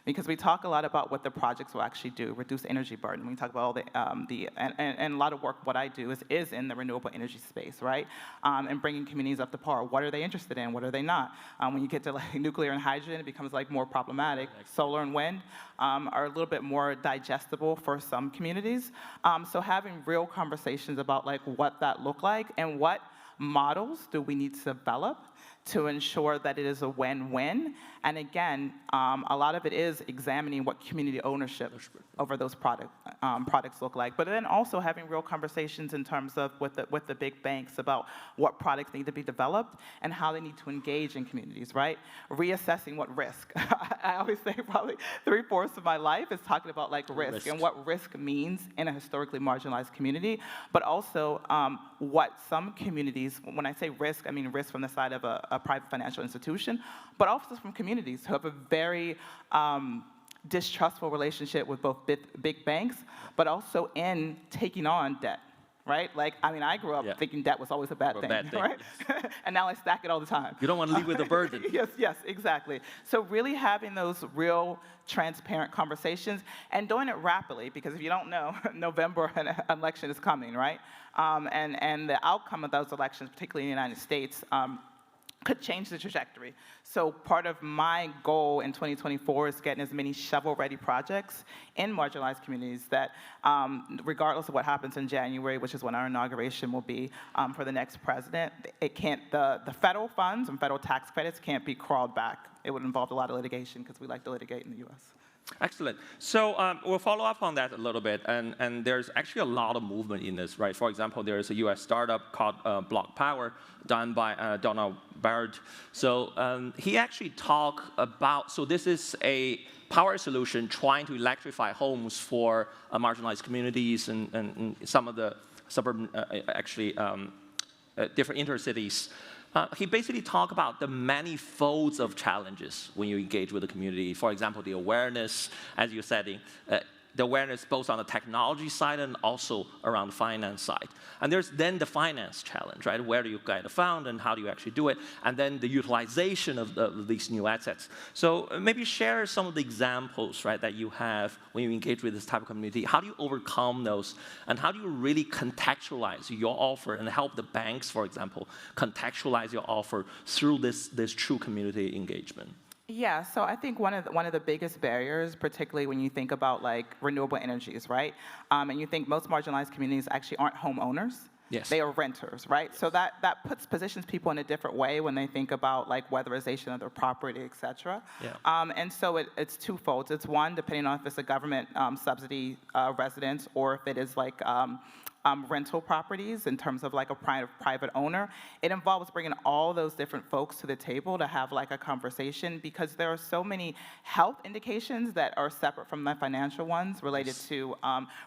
Because we talk a lot about what the projects will actually do, reduce energy burden. We talk about all and a lot of work, what I do is in the renewable energy space, right? And bringing communities up to par. What are they interested in? What are they not? When you get to like nuclear and hydrogen, it becomes like more problematic. Solar and wind are a little bit more digestible for some communities. So having real conversations about like what that look like and what models do we need to develop to ensure that it is a win-win. And again, a lot of it is examining what community ownership over those products look like. But then also having real conversations in terms of with the big banks about what products need to be developed and how they need to engage in communities, right? Reassessing what risk. I always say probably 3/4 of my life is talking about like risk and what risk means in a historically marginalized community, but also what some communities, when I say risk, I mean risk from the side of a private financial institution, but also from communities who have a very distrustful relationship with both big banks, but also in taking on debt, right? Like, I mean, I grew up thinking debt was always a bad thing, right? And now I stack it all the time. You don't want to live with a burden. Yes, exactly. So really having those real transparent conversations and doing it rapidly, because if you don't know, November an election is coming, right? And the outcome of those elections, particularly in the United States, could change the trajectory. So part of my goal in 2024 is getting as many shovel-ready projects in marginalized communities that, regardless of what happens in January, which is when our inauguration will be for the next president, the federal funds and federal tax credits can't be crawled back. It would involve a lot of litigation because we like to litigate in the US. Excellent. So we'll follow up on that a little bit, and there's actually a lot of movement in this, right? For example, there is a US startup called Block Power, done by Doughnut Bard. So he actually talked about, so this is a power solution trying to electrify homes for marginalized communities and some of the suburban, different intercities. He basically talked about the many folds of challenges when you engage with the community. For example, the awareness, as you're saying, the awareness both on the technology side and also around the finance side. And there's then the finance challenge, right? Where do you get a fund and how do you actually do it? And then the utilization of these new assets. So maybe share some of the examples, right, that you have when you engage with this type of community. How do you overcome those? And how do you really contextualize your offer and help the banks, for example, contextualize your offer through this true community engagement? Yeah, so I think one of the biggest barriers, particularly when you think about like renewable energies, right? And you think most marginalized communities actually aren't homeowners. Yes. They are renters, right? So that positions people in a different way when they think about like weatherization of their property, et cetera. Yeah. And so it's twofold. It's one, depending on if it's a government subsidy residence or if it is like rental properties in terms of like a private owner. It involves bringing all those different folks to the table to have like a conversation because there are so many health indications that are separate from the financial ones related to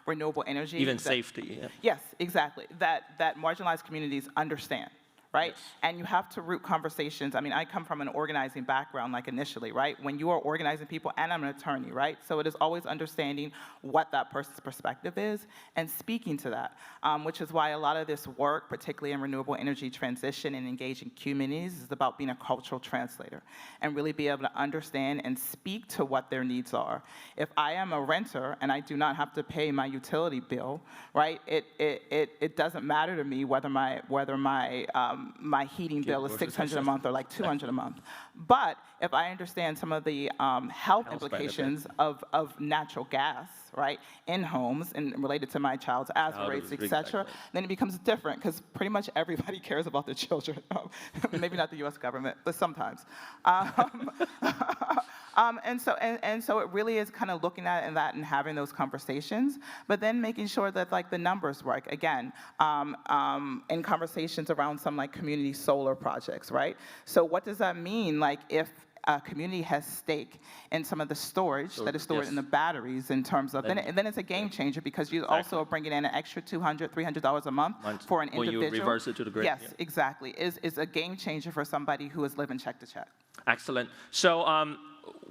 renewable energy. Even safety. Yeah. Yes, exactly. That marginalized communities understand. Right? Yes. And you have to root conversations. I mean, I come from an organizing background, like initially, right? When you are organizing people, and I'm an attorney, right? So it is always understanding what that person's perspective is and speaking to that, which is why a lot of this work, particularly in renewable energy transition and engaging communities, is about being a cultural translator and really be able to understand and speak to what their needs are. If I am a renter and I do not have to pay my utility bill, right? It doesn't matter to me whether my heating bill is $600 a month or like $200 a month. But if I understand some of the health implications of natural gas, right, in homes and related to my child's asthma rates, et cetera, then it becomes different because pretty much everybody cares about their children. Maybe not the US government, but sometimes. And so it really is kind of looking at that and having those conversations, but then making sure that like the numbers work. Again, in conversations around some like community solar projects, right? So what does that mean? Like if a community has stake in some of the storage that is stored in the batteries in terms of, then it's a game changer because you also are bringing in an extra $200, $300 a month for an individual. When you reverse it to the grid. Yes, exactly. Is a game changer for somebody who is living check to check. Excellent. So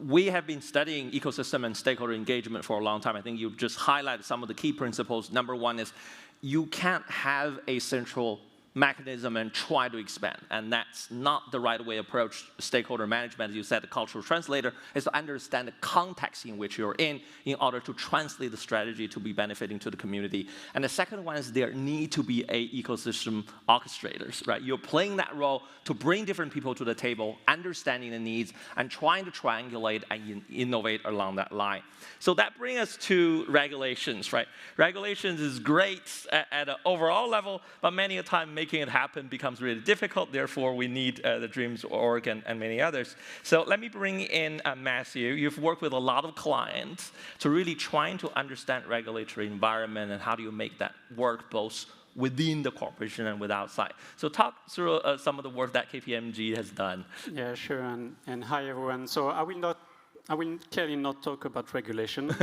we have been studying ecosystem and stakeholder engagement for a long time. I think you just highlighted some of the key principles. Number one is you can't have a central mechanism and try to expand. And that's not the right way to approach stakeholder management. As you said, the cultural translator is to understand the context in which you're in order to translate the strategy to be benefiting to the community. And the second one is there need to be a ecosystem orchestrators, right? You're playing that role to bring different people to the table, understanding the needs, and trying to triangulate and innovate along that line. So that brings us to regulations, right? Regulations is great at an overall level, but many a time making it happen becomes really difficult. Therefore, we need the Dreams.org and many others. So let me bring in Mathieu. You've worked with a lot of clients to really trying to understand regulatory environment and how do you make that work both within the corporation and with outside. So talk through some of the work that KPMG has done. Yeah, sure, and hi everyone. So I will clearly not talk about regulation,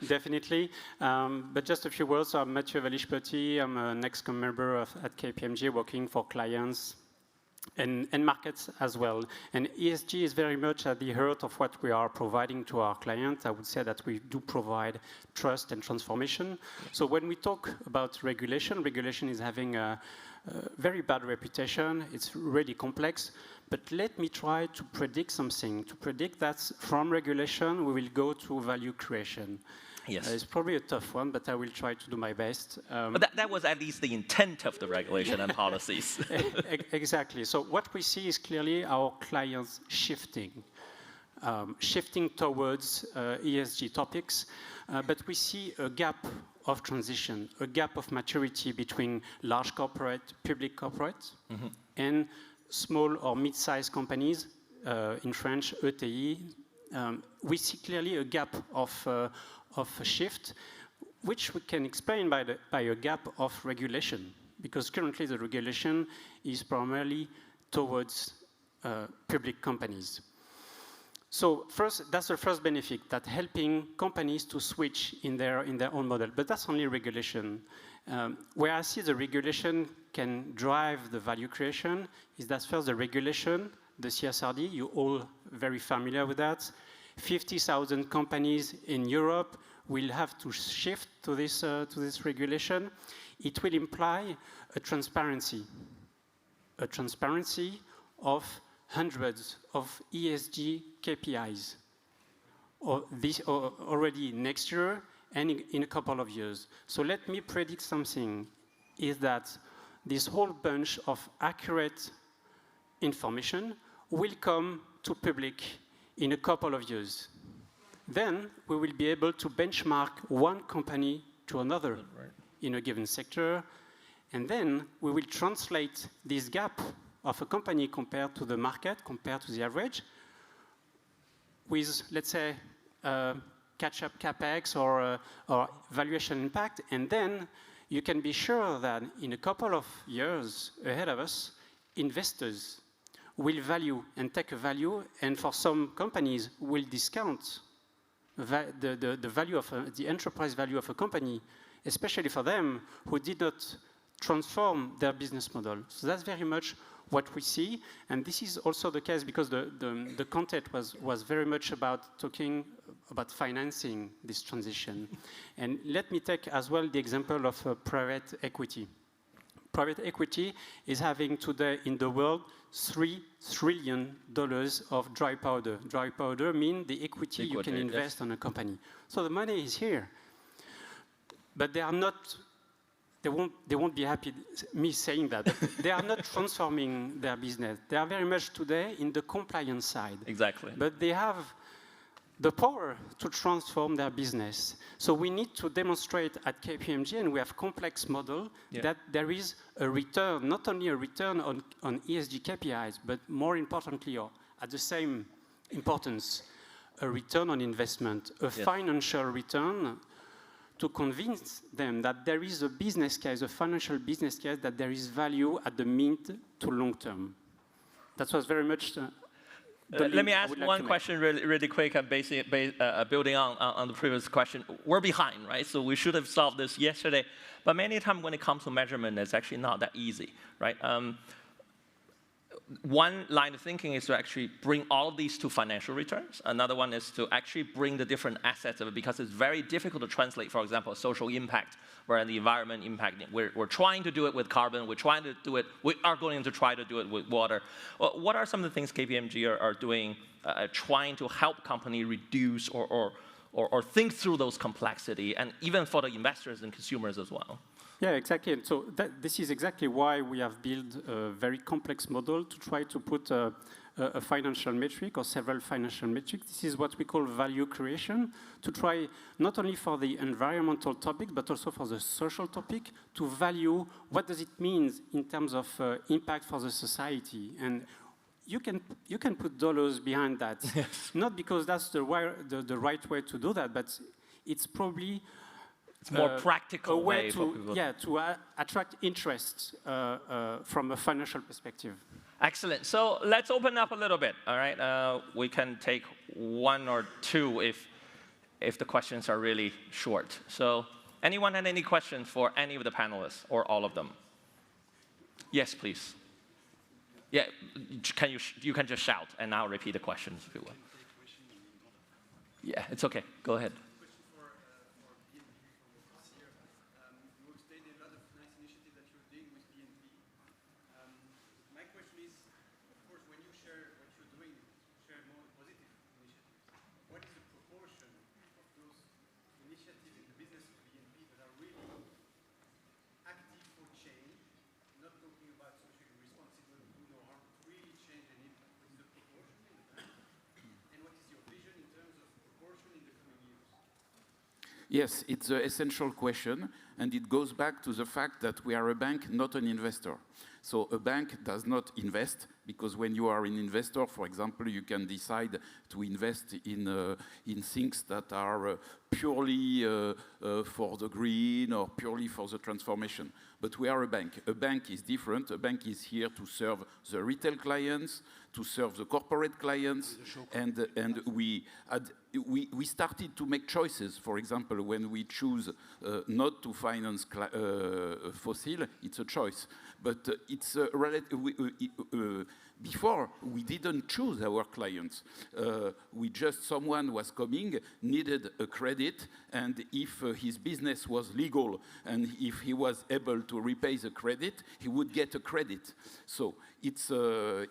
definitely. But just a few words. So I'm Mathieu Wallich-Petit. I'm an ExCom member at KPMG working for clients and markets as well. And ESG is very much at the heart of what we are providing to our clients. I would say that we do provide trust and transformation. So when we talk about regulation, regulation is having a very bad reputation. It's really complex. But let me try to predict something, to predict that from regulation we will go to value creation. Yes. It's probably a tough one, but I will try to do my best. But that was at least the intent of the regulation and policies. Exactly. So what we see is clearly our clients shifting towards ESG topics, but we see a gap of transition, a gap of maturity between large corporate, public corporate, and small or mid-sized companies, in French, ETI. We see clearly a gap of a shift, which we can explain by a gap of regulation, because currently the regulation is primarily towards public companies. So first, that's the first benefit, that helping companies to switch in their own model. But that's only regulation. Where I see the regulation can drive the value creation is that first the regulation, the CSRD, you're all very familiar with that. 50,000 companies in Europe will have to shift to this regulation. It will imply a transparency of hundreds of ESG KPIs, already next year and in a couple of years. So let me predict something, is that this whole bunch of accurate information will come to public in a couple of years. Then we will be able to benchmark one company to another in a given sector, and then we will translate this gap of a company compared to the market, compared to the average, with, let's say, catch-up CapEx or valuation impact, and then you can be sure that in a couple of years ahead of us, investors will value and take a value, and for some companies will discount the value of the enterprise value of a company, especially for them who did not transform their business model. So that's very much what we see, and this is also the case because the content was very much about talking about financing this transition. And let me take as well the example of private equity. Private equity is having today in the world $3 trillion of dry powder. Dry powder means the equity you can invest on a company. So the money is here, but they are not. They won't be happy me saying that. But they are not transforming their business. They are very much today in the compliance side. Exactly. But they have the power to transform their business. So we need to demonstrate at KPMG, and we have complex model, that there is a return, not only a return on ESG KPIs, but more importantly, or at the same importance, a return on investment, a financial return, to convince them that there is a business case, a financial business case, that there is value at the mid to long term. That was very much let me ask one question really quick, building on the previous question. We're behind, right? So we should have solved this yesterday. But many times when it comes to measurement, it's actually not that easy, right? One line of thinking is to actually bring all of these to financial returns. Another one is to actually bring the different assets of it, because it's very difficult to translate, for example, social impact or the environment impact. We're trying to do it with carbon. We're trying to do it. We are going to try to do it with water. What are some of the things KPMG are doing, trying to help companies reduce or think through those complexity, and even for the investors and consumers as well? Yeah, exactly. And so this is exactly why we have built a very complex model to try to put a financial metric or several financial metrics. This is what we call value creation, to try not only for the environmental topic, but also for the social topic, to value what does it mean in terms of impact for the society. And you can put dollars behind that, not because that's the right way to do that, but it's probably it's more practical way to attract interest from a financial perspective. Excellent. So let's open up a little bit. All right, we can take one or two if the questions are really short. So anyone had any questions for any of the panelists or all of them? Yes, please. Yeah, you can just shout and I'll repeat the questions if you will. Yeah, it's okay. Go ahead. Yes, it's an essential question. And it goes back to the fact that we are a bank, not an investor. So a bank does not invest, because when you are an investor, for example, you can decide to invest in things that are purely for the green or purely for the transformation. But we are a bank. A bank is different. A bank is here to serve the retail clients, to serve the corporate clients, and we started to make choices. For example, when we choose not to finance fossil, it's a choice. But it's before, we didn't choose our clients. Someone was coming, needed a credit, and if his business was legal and if he was able to repay the credit, he would get a credit. So it's a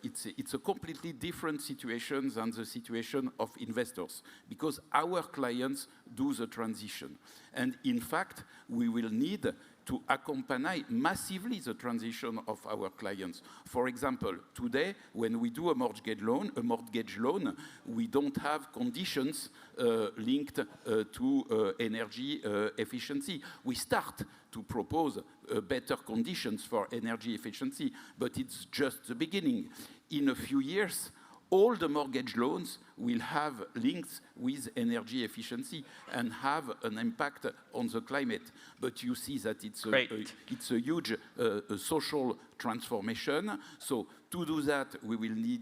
completely different situation than the situation of investors, because our clients do the transition. And in fact, we will need to accompany massively the transition of our clients. For example, today, when we do a mortgage loan, we don't have conditions linked to energy efficiency. We start to propose better conditions for energy efficiency, but it's just the beginning. In a few years, all the mortgage loans will have links with energy efficiency and have an impact on the climate. But you see that it's a huge social transformation. So to do that, we will need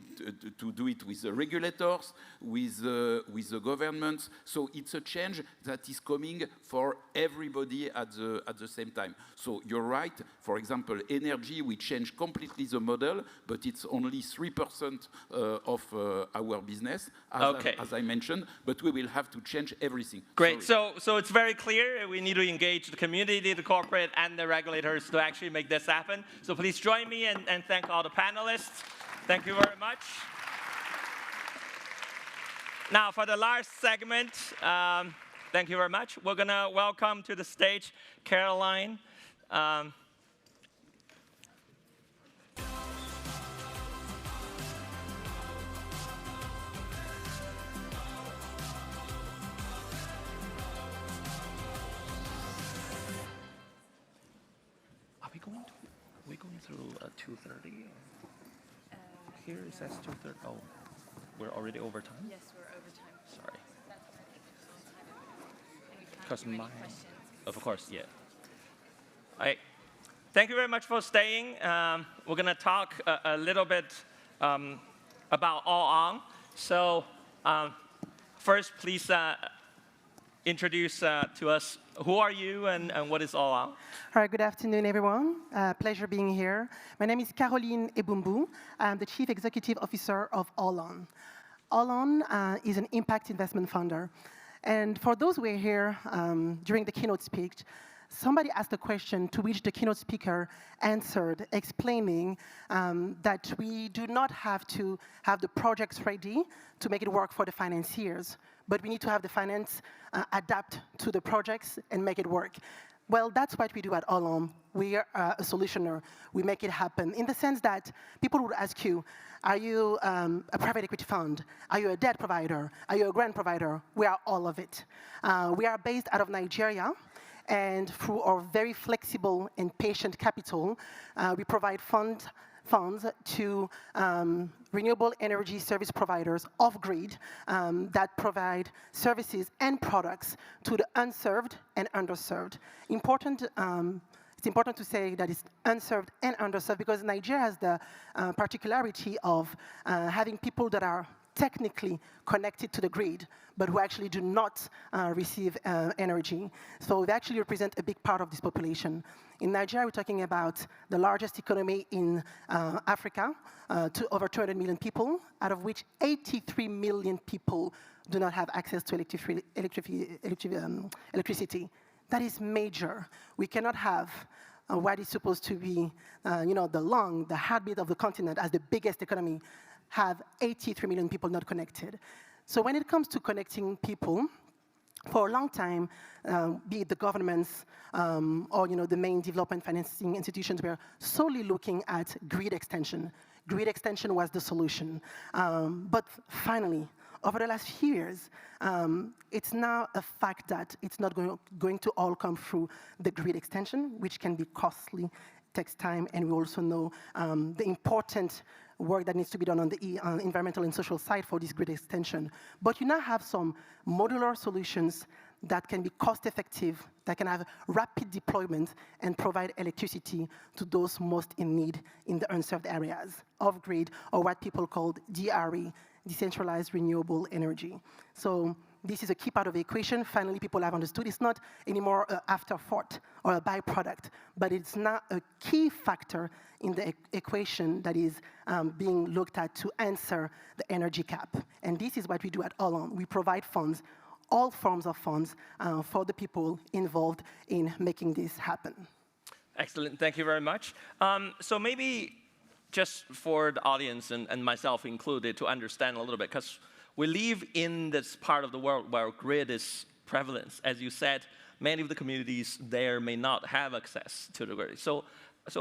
to do it with the regulators, with the governments. So it's a change that is coming for everybody at the same time. So you're right. For example, energy, we change completely the model, but it's only 3% of our business, as I mentioned. But we will have to change everything. Great. So it's very clear. We need to engage the community, the corporate, and the regulators to actually make this happen. So please join me and thank all the panelists. Thank you very much. Now, for the last segment, thank you very much. We're going to welcome to the stage Caroline. Are we going through 2:30? Here it says 2:30. Oh, we're already over time? Yes, we're over time. Sorry. Because mine. Of course, yeah. All right. Thank you very much for staying. We're going to talk a little bit about All On. So first, please introduce to us, who are you and what is All On? All right, good afternoon, everyone. Pleasure being here. My name is Caroline Eboumbou. I'm the Chief Executive Officer of All On. All On is an impact investment funder. And for those who were here during the keynote speech, somebody asked a question to which the keynote speaker answered, explaining that we do not have to have the projects ready to make it work for the financiers, but we need to have the finance adapt to the projects and make it work. Well, that's what we do at All On. We are a solutioner. We make it happen in the sense that people would ask you, are you a private equity fund? Are you a debt provider? Are you a grant provider? We are all of it. We are based out of Nigeria. And through our very flexible and patient capital, we provide funds to renewable energy service providers off-grid that provide services and products to the unserved and underserved. It's important to say that it's unserved and underserved because Nigeria has the particularity of having people that are technically connected to the grid, but who actually do not receive energy. So they actually represent a big part of this population. In Nigeria, we're talking about the largest economy in Africa, to over 200 million people, out of which 83 million people do not have access to electricity. That is major. We cannot have what is supposed to be the heartbeat of the continent as the biggest economy, have 83 million people not connected. So when it comes to connecting people, for a long time, be it the governments or the main development financing institutions, were solely looking at grid extension. Grid extension was the solution. But finally, over the last few years, it's now a fact that it's not going to all come through the grid extension, which can be costly, takes time, and we also know the important work that needs to be done on the environmental and social side for this grid extension. But you now have some modular solutions that can be cost-effective, that can have rapid deployment and provide electricity to those most in need in the unserved areas of grid, or what people call DRE, decentralized renewable energy. So this is a key part of the equation. Finally, people have understood it's not anymore an afterthought or a byproduct, but it's now a key factor in the equation that is being looked at to answer the energy cap. And this is what we do at Allon. We provide funds, all forms of funds, for the people involved in making this happen. Excellent, thank you very much. So maybe just for the audience and myself included to understand a little bit, because we live in this part of the world where grid is prevalent. As you said, many of the communities there may not have access to the grid. So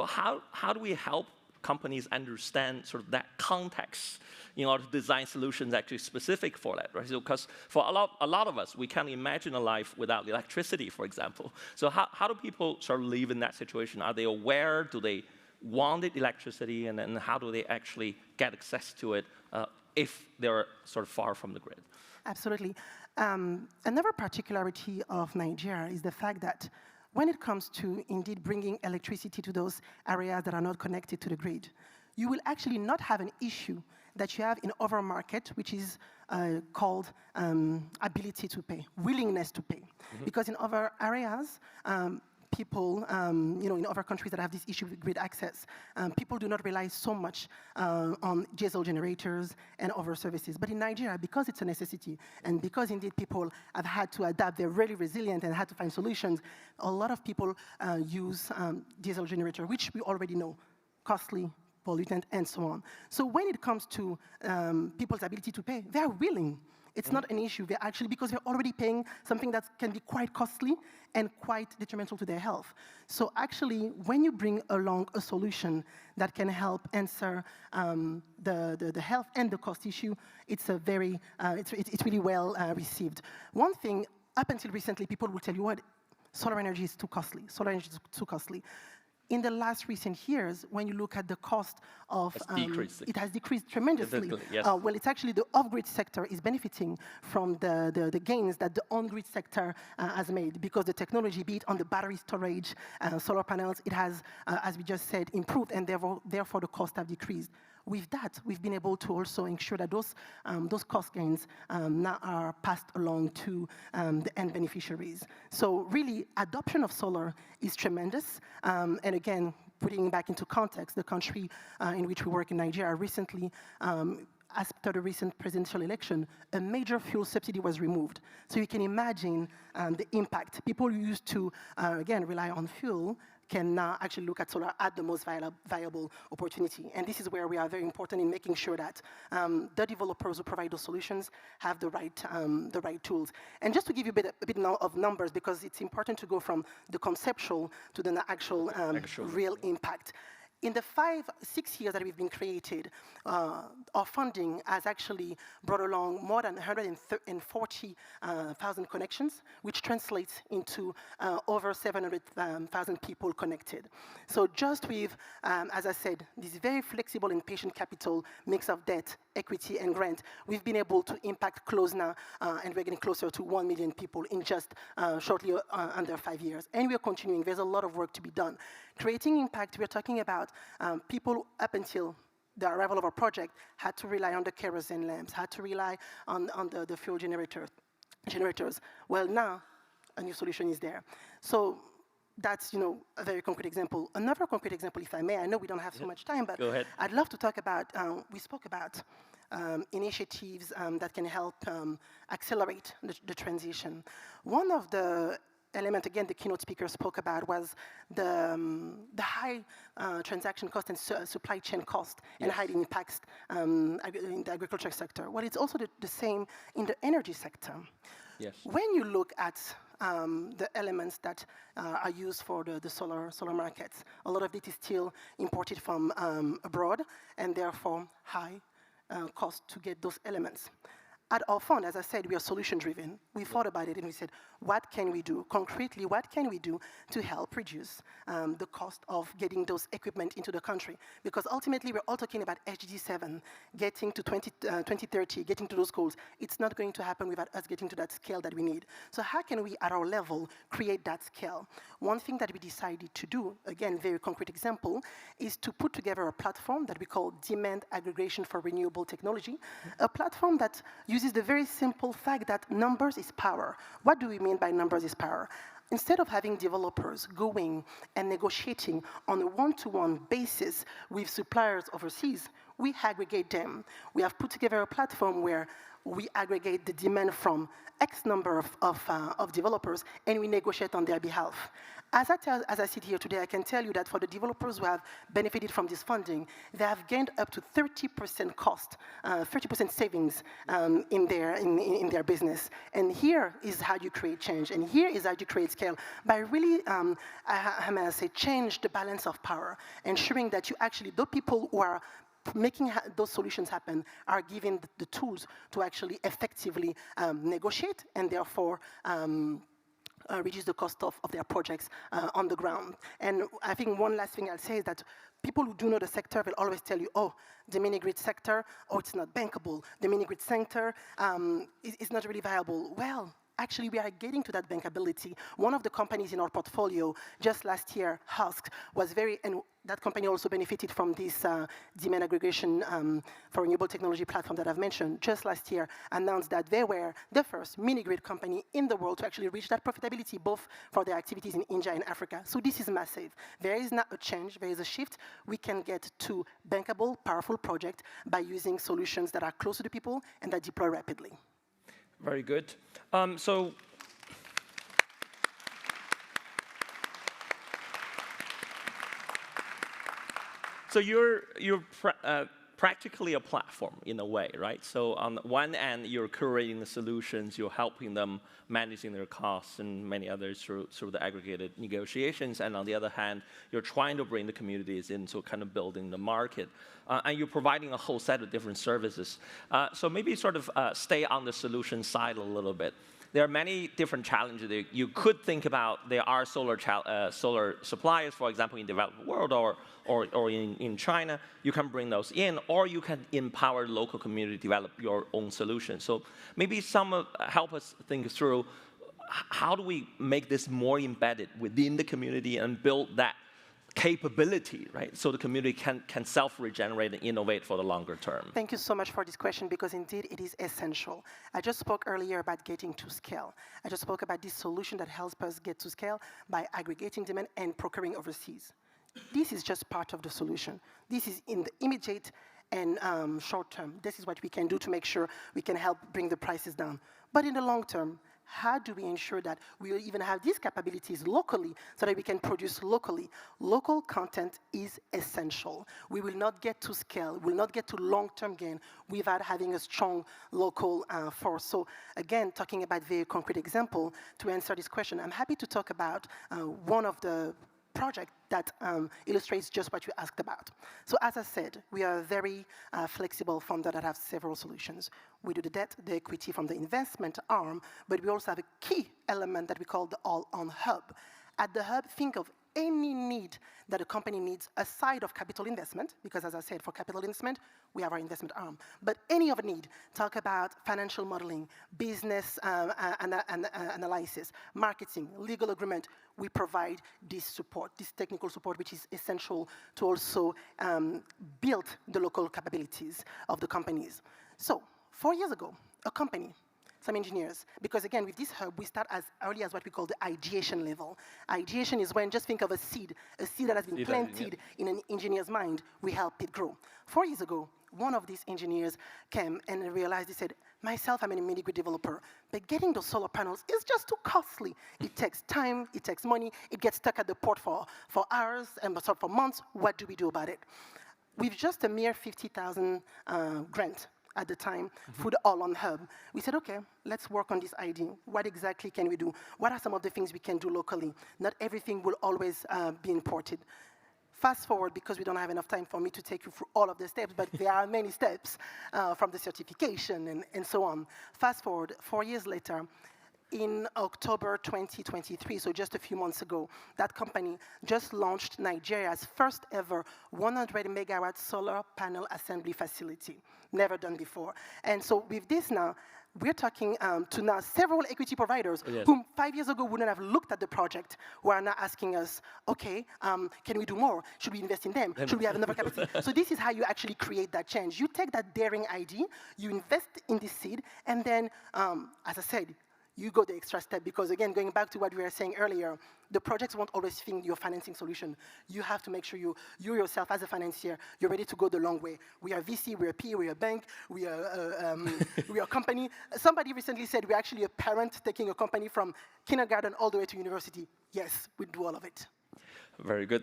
how do we help companies understand sort of that context in order to design solutions actually specific for that, right? So, because for a lot of us, we can't imagine a life without electricity, for example. So how do people sort of live in that situation? Are they aware? Do they want electricity? And then how do they actually get access to it if they're sort of far from the grid? Absolutely. Another particularity of Nigeria is the fact that when it comes to indeed bringing electricity to those areas that are not connected to the grid, you will actually not have an issue that you have in other market, which is called ability to pay, willingness to pay. Mm-hmm. Because in other areas, people, in other countries that have this issue with grid access, people do not rely so much on diesel generators and other services. But in Nigeria, because it's a necessity, and because indeed people have had to adapt, they're really resilient and had to find solutions, a lot of people use diesel generator, which we already know, costly, pollutant, and so on. So when it comes to people's ability to pay, they're willing. It's not an issue. They're actually, because they're already paying something that can be quite costly and quite detrimental to their health. So actually, when you bring along a solution that can help answer the health and the cost issue, it's a very, it's really well received. One thing, up until recently, people will tell you what, solar energy is too costly. Solar energy is too costly. In the last recent years, when you look at the cost of, it has decreased tremendously. Yes. Well, it's actually the off-grid sector is benefiting from the gains that the on-grid sector has made, because the technology, be it on the battery storage, solar panels, it has, as we just said, improved, and therefore the costs have decreased. With that, we've been able to also ensure that those cost gains now are passed along to the end beneficiaries. So really, adoption of solar is tremendous. And again, putting back into context, the country in which we work in Nigeria recently, after the recent presidential election, a major fuel subsidy was removed. So you can imagine the impact. People who used to, again, rely on fuel can now actually look at solar as the most viable opportunity. And this is where we are very important in making sure that the developers who provide those solutions have the right tools. And just to give you a bit now of numbers, because it's important to go from the conceptual to the actual real impact. In the 6 years that we've been created, our funding has actually brought along more than 140,000 connections, which translates into over 700,000 people connected. So just with, as I said, this very flexible and patient capital mix of debt, equity, and grant, we've been able to impact close now, and we're getting closer to 1 million people in just shortly under 5 years. And we're continuing. There's a lot of work to be done. Creating impact, we're talking about people up until the arrival of our project had to rely on the kerosene lamps, had to rely on the fuel generators. Well, now a new solution is there. So that's a very concrete example. Another concrete example, if I may, I know we don't have so much time, but go ahead. I'd love to talk about, we spoke about initiatives that can help accelerate the transition. One of the element, again, the keynote speaker spoke about was the high transaction cost and supply chain cost, and how it impacts in the agriculture sector. Well, it's also the same in the energy sector. Yes. When you look at the elements that are used for the solar markets, a lot of it is still imported from abroad, and therefore high cost to get those elements. At our fund, as I said, we are solution-driven. We thought about it and we said, what can we do? Concretely, what can we do to help reduce the cost of getting those equipment into the country? Because ultimately, we're all talking about SDG 7, getting to 2030, getting to those goals. It's not going to happen without us getting to that scale that we need. So how can we, at our level, create that scale? One thing that we decided to do, again, very concrete example, is to put together a platform that we call Demand Aggregation for Renewable Technology, a platform that uses the very simple fact that numbers is power. What do we mean by numbers is power? Instead of having developers going and negotiating on a one-to-one basis with suppliers overseas, we aggregate them. We have put together a platform where we aggregate the demand from X number of developers, and we negotiate on their behalf. As I sit here today, I can tell you that for the developers who have benefited from this funding, they have gained up to 30% cost, 30% savings in their business. And here is how you create change, and here is how you create scale by really, how may I say, change the balance of power, ensuring that you actually, the people who are making those solutions happen are given the tools to actually effectively negotiate and therefore reduce the cost of their projects on the ground. And I think one last thing I'll say is that people who do know the sector will always tell you, oh, the mini-grid sector, oh, it's not bankable. The mini-grid sector is not really viable. Well, actually, we are getting to that bankability. One of the companies in our portfolio just last year, Husk, was very, and that company also benefited from this demand aggregation for renewable technology platform that I've mentioned. Just last year, announced that they were the first mini-grid company in the world to actually reach that profitability, both for their activities in India and Africa. So this is massive. There is not a change, there is a shift. We can get to bankable, powerful projects by using solutions that are close to the people and that deploy rapidly. Very good. So you're practically a platform in a way, right? So on one end, you're curating the solutions, you're helping them managing their costs and many others through the aggregated negotiations. And on the other hand, you're trying to bring the communities into kind of building the market. And you're providing a whole set of different services. So maybe sort of stay on the solution side a little bit. There are many different challenges that you could think about. There are solar suppliers, for example, in the developed world or in China. You can bring those in, or you can empower the local community to develop your own solutions. So maybe help us think through how do we make this more embedded within the community and build that capability, right? So the community can self-regenerate and innovate for the longer term. Thank you so much for this question, because indeed it is essential. I just spoke earlier about getting to scale. I just spoke about this solution that helps us get to scale by aggregating demand and procuring overseas. This is just part of the solution. This is in the immediate and short term. This is what we can do to make sure we can help bring the prices down. But in the long term, how do we ensure that we will even have these capabilities locally so that we can produce locally? Local content is essential. We will not get to scale, we will not get to long-term gain without having a strong local force. So again, talking about very concrete example, to answer this question, I'm happy to talk about one of the project that illustrates just what you asked about. So as I said, we are a very flexible fund that has several solutions. We do the debt, the equity from the investment arm, but we also have a key element that we call the all-on hub. At the hub, think of any need that a company needs aside of capital investment, because as I said, for capital investment, we have our investment arm. But any other need, talk about financial modeling, business analysis, marketing, legal agreement, we provide this support, this technical support, which is essential to also build the local capabilities of the companies. So 4 years ago, a company, some engineers, because again, with this hub, we start as early as what we call the ideation level. Ideation is when, just think of a seed that has been planted in an engineer's mind, we help it grow. 4 years ago, one of these engineers came and realized, he said, myself, I'm a mini-grid developer, but getting those solar panels is just too costly. It takes time, it takes money, it gets stuck at the port for hours and for months. What do we do about it? With just a mere 50,000 grant at the time for the all-on hub, we said, okay, let's work on this idea. What exactly can we do? What are some of the things we can do locally? Not everything will always be imported. Fast forward, because we don't have enough time for me to take you through all of the steps, but there are many steps from the certification and so on. Fast forward, 4 years later, in October 2023, so just a few months ago, that company just launched Nigeria's first ever 100 megawatt solar panel assembly facility. Never done before. And so with this now, we're talking to now several equity providers whom 5 years ago wouldn't have looked at the project, who are now asking us, okay, can we do more? Should we invest in them? Should we have another capacity? So this is how you actually create that change. You take that daring idea, you invest in this seed, and then, as I said, you go the extra step, because again, going back to what we were saying earlier, the projects won't always fit your financing solution. You have to make sure you yourself as a financier, you're ready to go the long way. We are VC, we are PE, we are bank, we are we are company. Somebody recently said we're actually a parent taking a company from kindergarten all the way to university. Yes, we do all of it. Very good.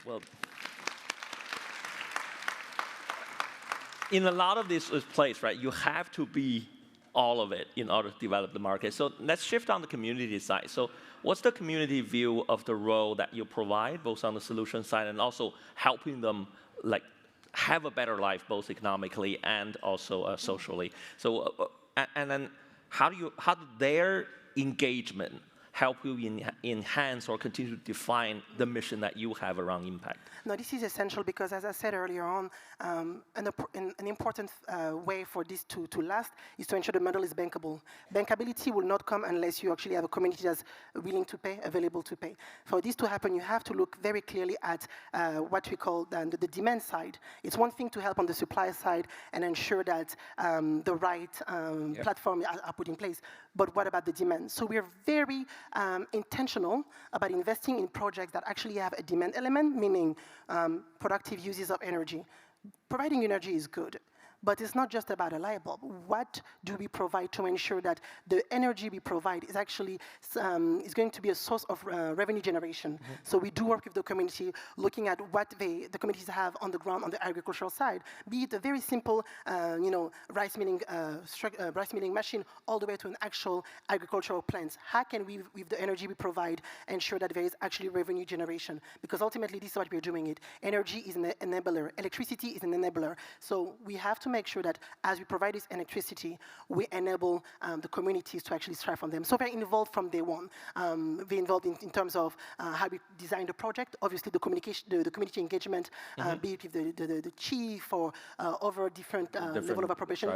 Well, in a lot of this place, right, you have to be all of it in order to develop the market. So let's shift on the community side. So what's the community view of the role that you provide, both on the solution side and also helping them like have a better life, both economically and also socially? So and then how do their engagement help you enhance or continue to define the mission that you have around impact? No, this is essential because, as I said earlier on, an important way for this to last is to ensure the model is bankable. Bankability will not come unless you actually have a community that's willing to pay, available to pay. For this to happen, you have to look very clearly at what we call the demand side. It's one thing to help on the supply side and ensure that the right platform are put in place, but what about the demand? So we're very intentional about investing in projects that actually have a demand element, meaning productive uses of energy. Providing energy is good, but it's not just about a light bulb. What do we provide to ensure that the energy we provide is actually is going to be a source of revenue generation? So we do work with the community, looking at what the communities have on the ground on the agricultural side, be it a very simple, rice milling machine, all the way to an actual agricultural plant. How can we, with the energy we provide, ensure that there is actually revenue generation? Because ultimately, this is what we're doing. Energy is an enabler. Electricity is an enabler. So we have to make sure that as we provide this electricity, we enable the communities to actually strive on them. So they're involved from day one. They're involved in terms of how we design the project. Obviously, the communication, the community engagement, be it with the chief or over different level of appropriation,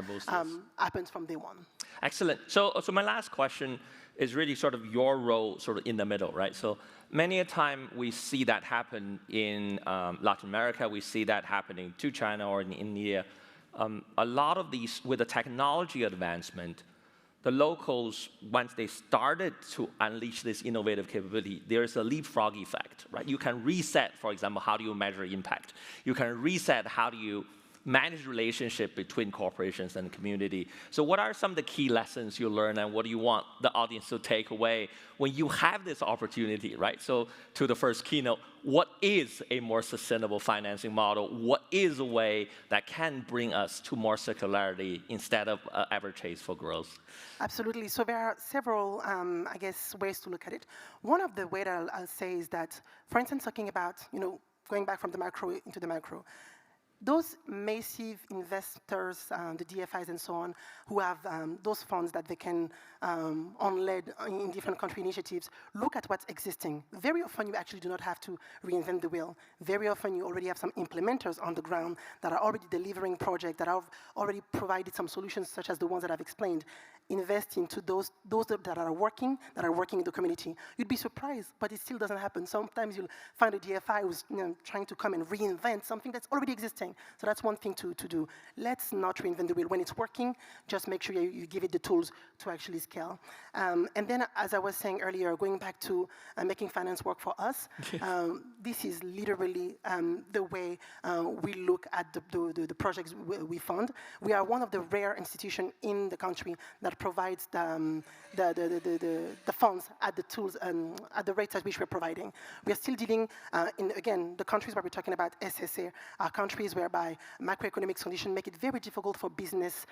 happens from day one. Excellent. So my last question is really sort of your role sort of in the middle, right? So many a time we see that happen in Latin America, we see that happening to China or in India. A lot of these, with the technology advancement, the locals, once they started to unleash this innovative capability, there's a leapfrog effect, right? You can reset, for example, how do you measure impact? You can reset how do you manage relationship between corporations and community. So what are some of the key lessons you learn, and what do you want the audience to take away when you have this opportunity, right? So to the first keynote, what is a more sustainable financing model? What is a way that can bring us to more circularity instead of ever chase for growth? Absolutely. So there are several, I guess, ways to look at it. One of the ways that I'll say is that, for instance, talking about, going back from the macro into the macro, those massive investors, the DFIs and so on, who have those funds that they can on-lead in different country initiatives, look at what's existing. Very often you actually do not have to reinvent the wheel. Very often you already have some implementers on the ground that are already delivering projects, that have already provided some solutions such as the ones that I've explained. Invest into those that are working in the community. You'd be surprised, but it still doesn't happen. Sometimes you'll find a DFI who's trying to come and reinvent something that's already existing. So that's one thing to do. Let's not reinvent the wheel. When it's working, just make sure you give it the tools to actually scale. And then, as I was saying earlier, going back to making finance work for us, this is literally the way we look at the projects we fund. We are one of the rare institutions in the country that provides the funds at the tools at the rates at which we're providing. We are still dealing in, again, the countries where we're talking about SSA are countries where whereby macroeconomic conditions make it very difficult for business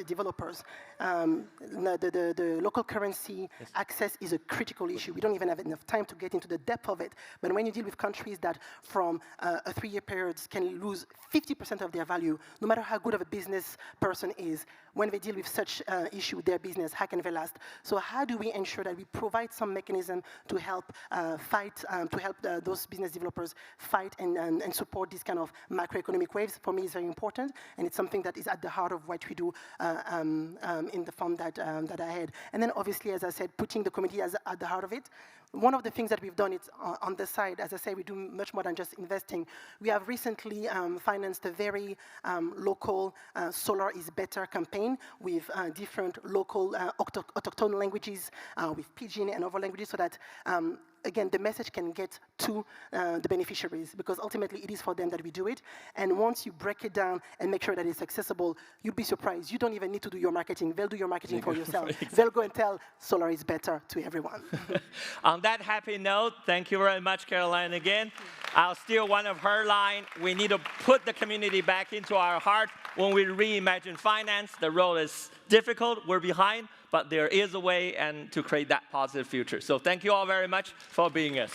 developers. The local currency access is a critical issue. We don't even have enough time to get into the depth of it. But when you deal with countries that from a 3-year period can lose 50% of their value, no matter how good of a business person is, when they deal with such issue, their business, how can they last? So how do we ensure that we provide some mechanism to help those business developers fight and support these kind of macroeconomic waves? For me, is very important, and it's something that is at the heart of what we do in the fund that I had. And then obviously, as I said, putting the community at the heart of it. One of the things that we've done is on the side, as I say, we do much more than just investing. We have recently financed a very local Solar is Better campaign with different local autochthone languages, with Pidgin and other languages, so that again, the message can get to the beneficiaries, because ultimately it is for them that we do it. And once you break it down and make sure that it's accessible, you'll be surprised. You don't even need to do your marketing. They'll do your marketing for yourself. They'll go and tell solar is better to everyone. On that happy note, thank you very much, Caroline, again. I'll steal one of her line. We need to put the community back into our heart when we reimagine finance. The road is difficult. We're behind. But there is a way and to create that positive future. So thank you all very much for being us.